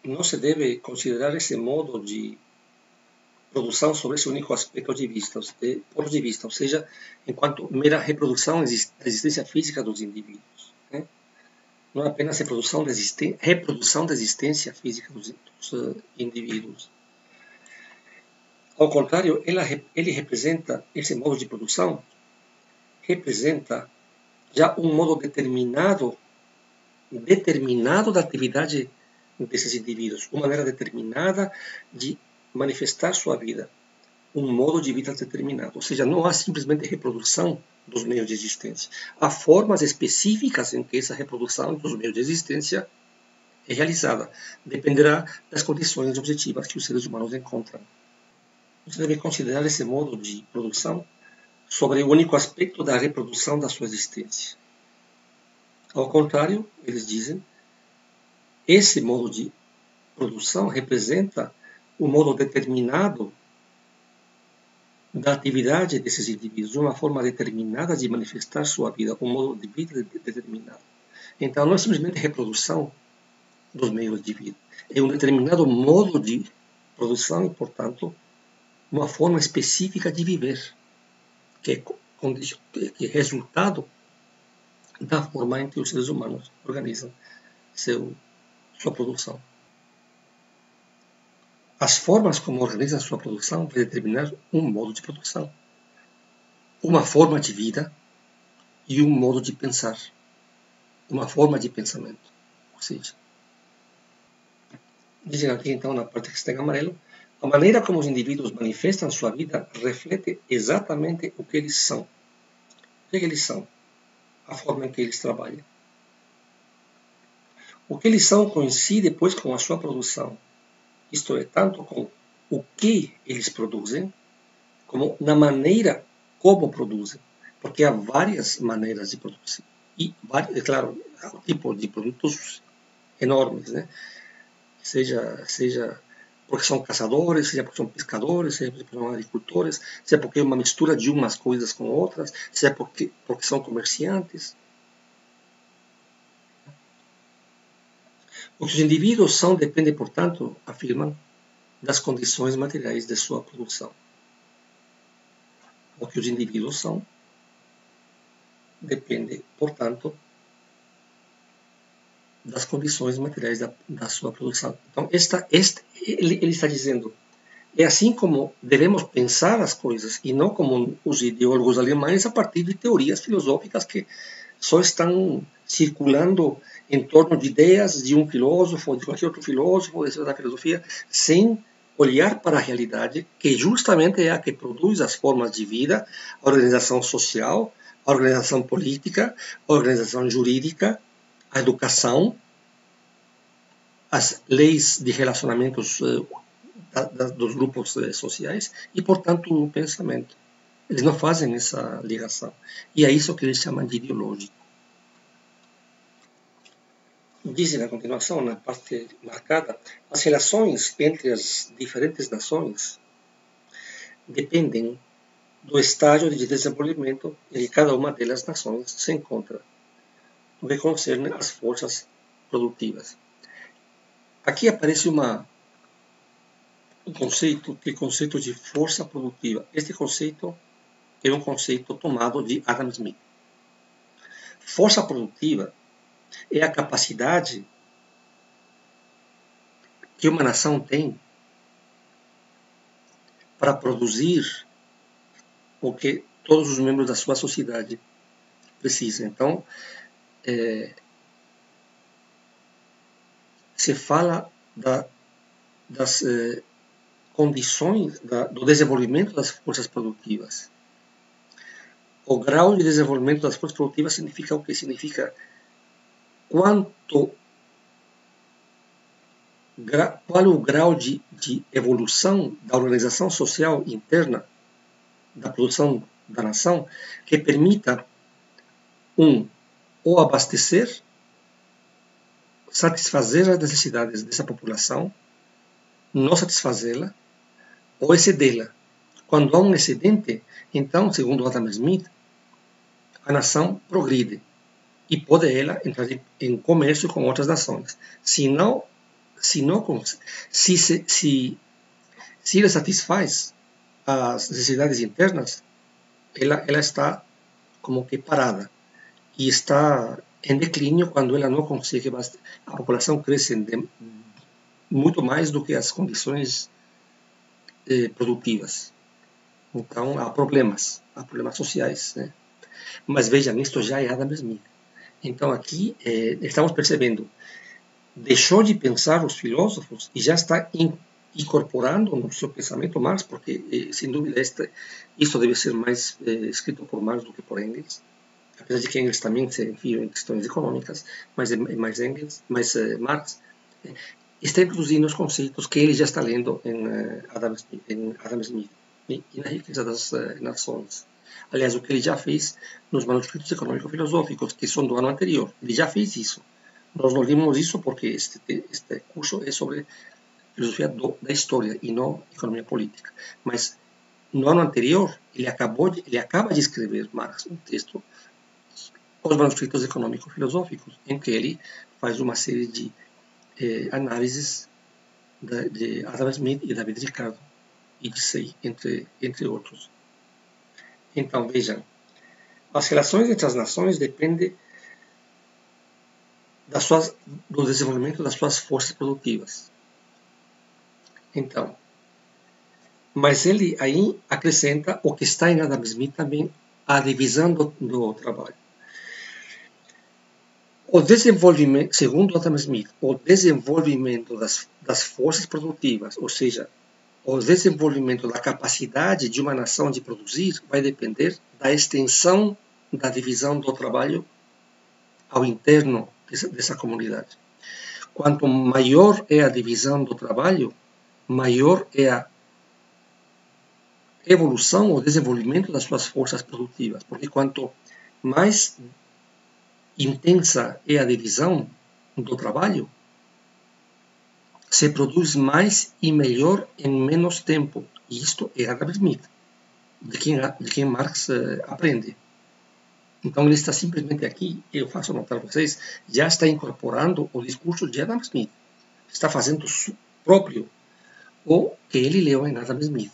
não se deve considerar esse modo de produção sobre esse único aspecto de vista, ponto de vista, ou seja, enquanto mera reprodução da existência física dos indivíduos. Né? Não é apenas reprodução da existência física dos indivíduos. Ao contrário, ele representa, esse modo de produção, representa já um modo determinado da atividade desses indivíduos, uma maneira determinada de manifestar sua vida, um modo de vida determinado. Ou seja, não há simplesmente reprodução dos meios de existência. Há formas específicas em que essa reprodução dos meios de existência é realizada. Dependerá das condições objetivas que os seres humanos encontram. Você deve considerar esse modo de produção sobre o único aspecto da reprodução da sua existência. Ao contrário, eles dizem, esse modo de produção representa o modo determinado da atividade desses indivíduos, uma forma determinada de manifestar sua vida, um modo de vida determinado. Então, não é simplesmente reprodução dos meios de vida, é um determinado modo de produção e, portanto, uma forma específica de viver, que é resultado da forma em que os seres humanos organizam sua produção. As formas como organizam sua produção vai determinar um modo de produção, uma forma de vida e um modo de pensar, uma forma de pensamento. Ou seja, dizem aqui então na parte que está em amarelo, a maneira como os indivíduos manifestam sua vida reflete exatamente o que eles são. O que eles são? A forma em que eles trabalham. O que eles são coincide, pois, com a sua produção. Isto é, tanto com o que eles produzem, como na maneira como produzem. Porque há várias maneiras de produzir. E, claro, há um tipo de produtos enormes, né? Seja porque são caçadores, seja porque são pescadores, seja porque são agricultores, seja porque é uma mistura de umas coisas com outras, seja porque são comerciantes. O que os indivíduos são depende, portanto, afirmam, das condições materiais de sua produção. O que os indivíduos são depende, portanto, das condições materiais da sua produção. Então, ele está dizendo, é assim como devemos pensar as coisas, e não como os ideólogos alemães a partir de teorias filosóficas que só estão circulando em torno de ideias de um filósofo ou de qualquer outro filósofo da filosofia, sem olhar para a realidade, que justamente é a que produz as formas de vida, a organização social, a organização política, a organização jurídica, a educação, as leis de relacionamentos dos grupos sociais e, portanto, o pensamento. Eles não fazem essa ligação. E é isso que eles chamam de ideológico. Dizem a continuação, na parte marcada, as relações entre as diferentes nações dependem do estágio de desenvolvimento em que cada uma delas nações se encontra, no que concerne às forças produtivas. Aqui aparece um conceito, que é o conceito de força produtiva. Este conceito é um conceito tomado de Adam Smith. Força produtiva é a capacidade que uma nação tem para produzir o que todos os membros da sua sociedade precisam. Então, se fala das condições do desenvolvimento das forças produtivas. O grau de desenvolvimento das forças produtivas significa o que significa qual o grau de evolução da organização social interna da produção da nação que permita ou abastecer, satisfazer as necessidades dessa população, não satisfazê-la ou excedê-la. Quando há um excedente, então, segundo Adam Smith, a nação progride e pode ela entrar em comércio com outras nações. Se ele satisfaz as necessidades internas, ela está como que parada e está em declínio quando ela não consegue. A população cresce muito mais do que as condições produtivas. Então há problemas sociais, né? Mas vejam, isto já é Adam Smith. Então aqui estamos percebendo, deixou de pensar os filósofos e já está incorporando no seu pensamento Marx, porque sem dúvida isto deve ser mais escrito por Marx do que por Engels, apesar de que Engels também se enfia em questões econômicas, mas é mais Marx está introduzindo os conceitos que ele já está lendo em Adam Smith e na riqueza das nações. Aliás, o que ele já fez nos manuscritos econômico-filosóficos, que são do ano anterior, ele já fez isso. Nós não lemos isso porque este curso é sobre filosofia da história e não economia política. Mas no ano anterior, ele acaba de escrever, Marx, um texto, os manuscritos econômico-filosóficos, em que ele faz uma série de análises de Adam Smith e David Ricardo e de Say, entre outros. Então, vejam, as relações entre as nações dependem do desenvolvimento das suas forças produtivas. Então, mas ele aí acrescenta o que está em Adam Smith também, a divisão do trabalho. O desenvolvimento, segundo Adam Smith, o desenvolvimento das forças produtivas, ou seja, o desenvolvimento da capacidade de uma nação de produzir, vai depender da extensão da divisão do trabalho ao interno dessa comunidade. Quanto maior é a divisão do trabalho, maior é a evolução ou desenvolvimento das suas forças produtivas, porque quanto mais intensa é a divisão do trabalho, se produz mais e melhor em menos tempo. E isto é Adam Smith, de quem Marx aprende. Então ele está simplesmente aqui, eu faço notar a vocês, já está incorporando o discurso de Adam Smith. Está fazendo próprio o que ele leu em Adam Smith.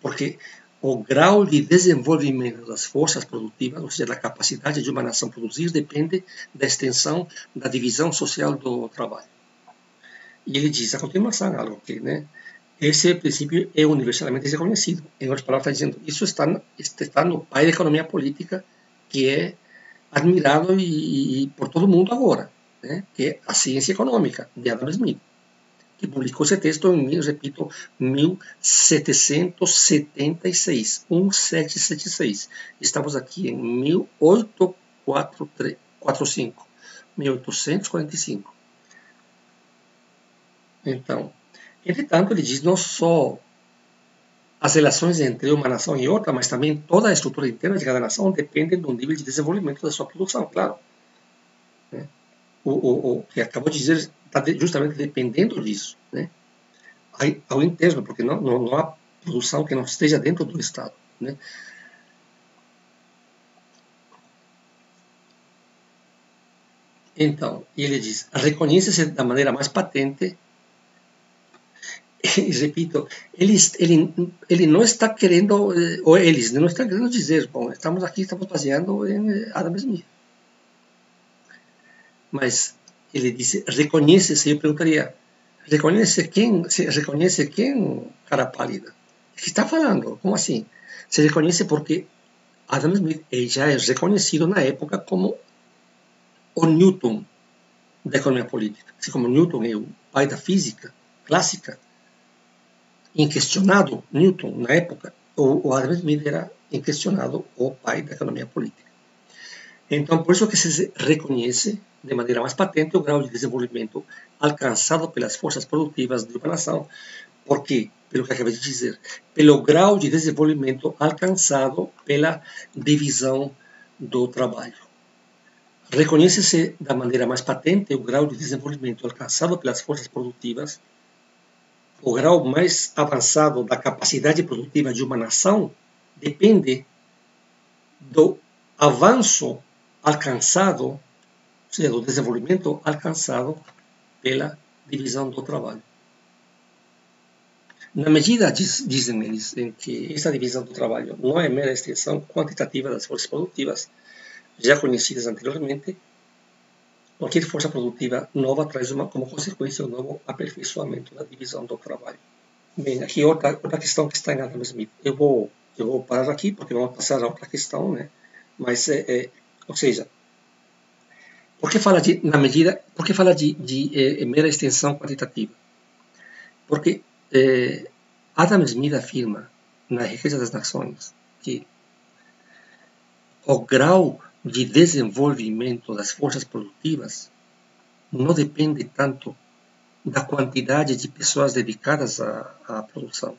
Porque o grau de desenvolvimento das forças produtivas, ou seja, da capacidade de uma nação produzir, depende da extensão da divisão social do trabalho. E ele diz a continuação algo que, esse princípio é universalmente reconhecido. Em outras palavras, está dizendo, isso está no pai da economia política, que é admirado por todo mundo agora, que é a ciência econômica, de Adam Smith, que publicou esse texto em, repito, 1776, 1776. Estamos aqui em 1845. Então, entretanto, ele diz não só as relações entre uma nação e outra, mas também toda a estrutura interna de cada nação depende do nível de desenvolvimento da sua produção, claro. O que acabou de dizer está justamente dependendo disso, ao interno, porque não há produção que não esteja dentro do Estado. Então, ele diz, reconhece-se da maneira mais patente. E repito, ele não está querendo, ou eles não estão querendo dizer, bom, estamos baseando em Adam Smith. Mas ele disse, reconhece-se, eu perguntaria, reconhece quem, cara pálida? O que está falando? Como assim? Se reconhece porque Adam Smith já é reconhecido na época como o Newton da economia política. Assim como Newton é o pai da física clássica, inquestionado Newton na época, o Adam Smith era inquestionado o pai da economia política. Então, por isso que se reconhece de maneira mais patente o grau de desenvolvimento alcançado pelas forças produtivas de uma nação, porque, pelo que acabei de dizer, pelo grau de desenvolvimento alcançado pela divisão do trabalho. Reconhece-se da maneira mais patente o grau de desenvolvimento alcançado pelas forças produtivas. O grau mais avançado da capacidade produtiva de uma nação depende do avanço alcançado, ou seja, do desenvolvimento alcançado pela divisão do trabalho. Na medida, dizem eles, em que essa divisão do trabalho não é mera extensão quantitativa das forças produtivas já conhecidas anteriormente, qualquer força produtiva nova traz como consequência um novo aperfeiçoamento da divisão do trabalho. Bem, aqui outra questão que está em Adam Smith. Eu vou parar aqui porque vamos passar a outra questão, Mas, ou seja, por que fala de mera extensão quantitativa? Porque Adam Smith afirma na Riqueza das Nações que o grau de desenvolvimento das forças produtivas não depende tanto da quantidade de pessoas dedicadas à produção,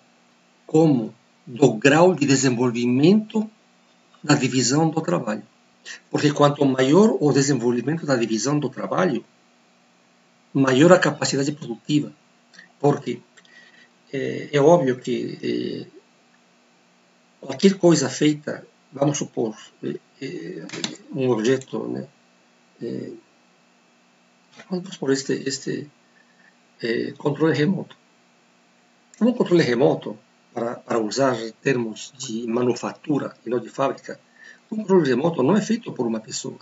como do grau de desenvolvimento da divisão do trabalho. Porque quanto maior o desenvolvimento da divisão do trabalho, maior a capacidade produtiva. Porque é óbvio que qualquer coisa feita, vamos supor, um objeto, vamos por este controle remoto. Um controle remoto, para usar termos de manufatura e não de fábrica, um controle remoto não é feito por uma pessoa,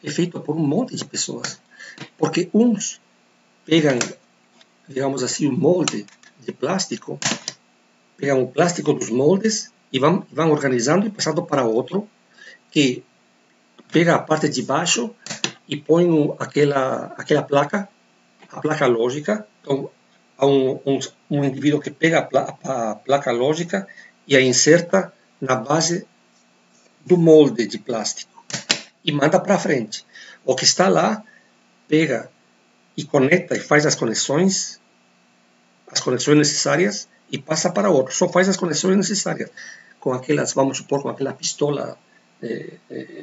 é feito por um monte de pessoas. Porque uns pegam, digamos assim, um molde de plástico, pegam o plástico dos moldes e vão organizando e passando para outro, que pega a parte de baixo e põe aquela placa, a placa lógica. Então, há um indivíduo que pega a placa lógica e a inserta na base do molde de plástico e manda para frente. O que está lá pega e conecta e faz as conexões necessárias e passa para outro. Só faz as conexões necessárias com aquelas, vamos supor, com aquela pistola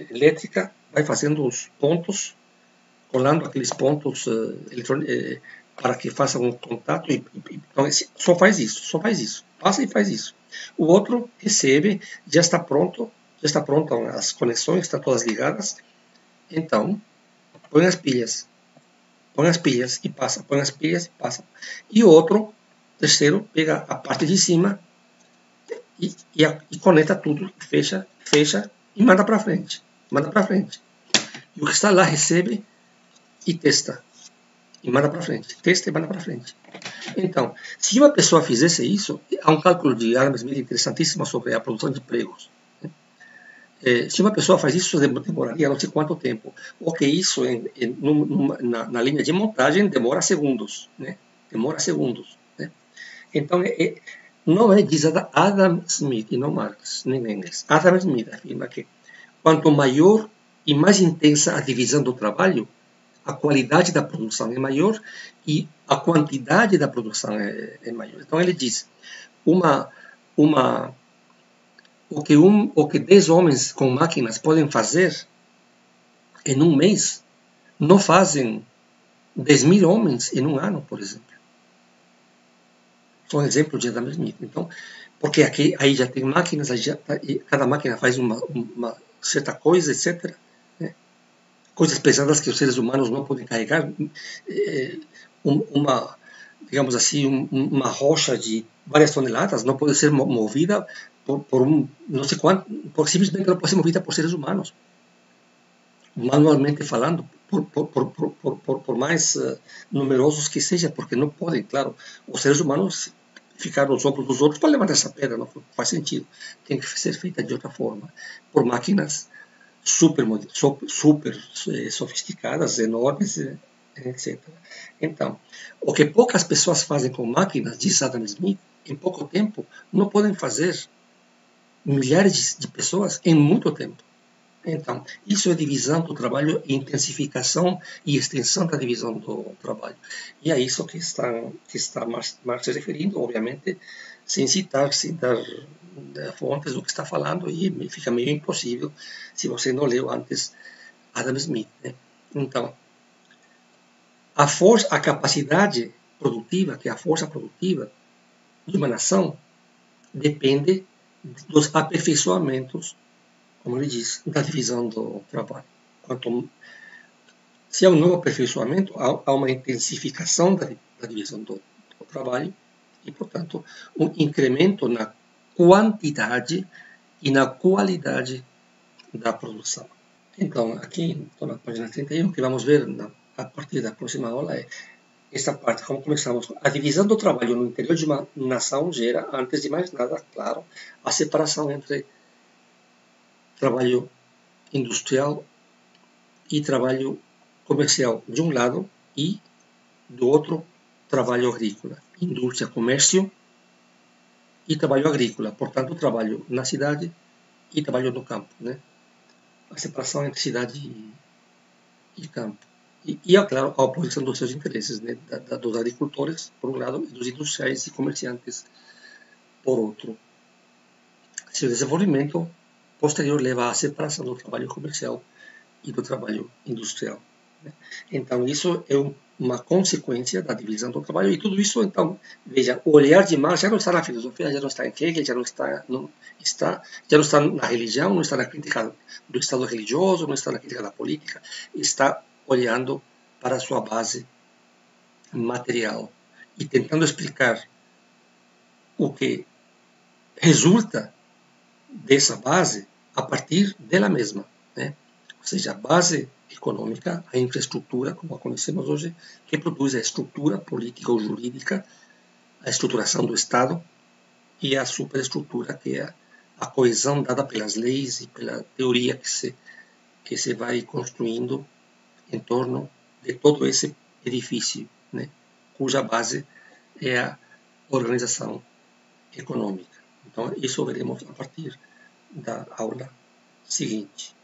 elétrica vai fazendo os pontos, colando aqueles pontos para que faça um contato. Então, só faz isso, passa e faz isso. O outro recebe, já está pronto, as conexões, estão todas ligadas. Então, põe as pilhas e passa, põe as pilhas e passa. E o outro, terceiro, pega a parte de cima e conecta tudo, fecha e manda para frente. E o que está lá recebe e testa. E manda para frente. Testa e manda para frente. Então, se uma pessoa fizesse isso, há um cálculo de Adam Smith interessantíssimo sobre a produção de empregos. Se uma pessoa faz isso, demoraria não sei quanto tempo. O que isso, na linha de montagem, demora segundos. Né? Demora segundos. Né? Então, não é, diz Adam Smith, e não Marx, nem Engels. Adam Smith afirma que quanto maior e mais intensa a divisão do trabalho, a qualidade da produção é maior e a quantidade da produção é maior. Então ele diz, o que 10 homens com máquinas podem fazer em um mês, não fazem 10.000 homens em um ano, por exemplo. São exemplos de Adam Smith. Então, porque aí já tem máquinas, cada máquina faz uma certa coisa, etc. Coisas pesadas que os seres humanos não podem carregar, digamos assim, uma rocha de várias toneladas não pode ser movida por não sei quanto, simplesmente não pode ser movida por seres humanos, manualmente falando, por mais numerosos que sejam, porque não podem, claro, os seres humanos ficar nos ombros dos outros para levantar essa pedra, não faz sentido, tem que ser feita de outra forma, por máquinas super sofisticadas, enormes, etc. Então, o que poucas pessoas fazem com máquinas, diz Adam Smith, em pouco tempo, não podem fazer milhares de pessoas em muito tempo. Então, isso é divisão do trabalho, intensificação e extensão da divisão do trabalho. E é isso que está Marx se referindo, obviamente, sem dar fontes do que está falando, e fica meio impossível se você não leu antes Adam Smith. Né? Então, a capacidade produtiva, que é a força produtiva de uma nação, depende dos aperfeiçoamentos, como ele diz, da divisão do trabalho. Se há um novo aperfeiçoamento, há uma intensificação da divisão do trabalho e, portanto, um incremento na quantidade e na qualidade da produção. Então, aqui, na página 31, o que vamos ver a partir da próxima aula é essa parte, como começamos. A divisão do trabalho no interior de uma nação gera, antes de mais nada, claro, a separação entre trabalho industrial e trabalho comercial de um lado e do outro trabalho agrícola, indústria, comércio e trabalho agrícola, portanto trabalho na cidade e trabalho no campo, né? A separação entre cidade e campo. E é claro, a oposição dos seus interesses, né? Dos agricultores, por um lado, e dos industriais e comerciantes, por outro. Seu desenvolvimento posterior leva à separação do trabalho comercial e do trabalho industrial. Né? Então, isso é uma consequência da divisão do trabalho. E tudo isso, então, veja, o olhar de Marx já não está na filosofia, já não está em Hegel, já não está na religião, não está na crítica do Estado religioso, não está na crítica da política, está olhando para a sua base material e tentando explicar o que resulta dessa base a partir dela mesma, né? Ou seja, a base econômica, a infraestrutura, como a conhecemos hoje, que produz a estrutura política ou jurídica, a estruturação do Estado, e a superestrutura, que é a coesão dada pelas leis e pela teoria que se vai construindo em torno de todo esse edifício, né? Cuja base é a organização econômica. Então, isso veremos a partir da aula seguinte.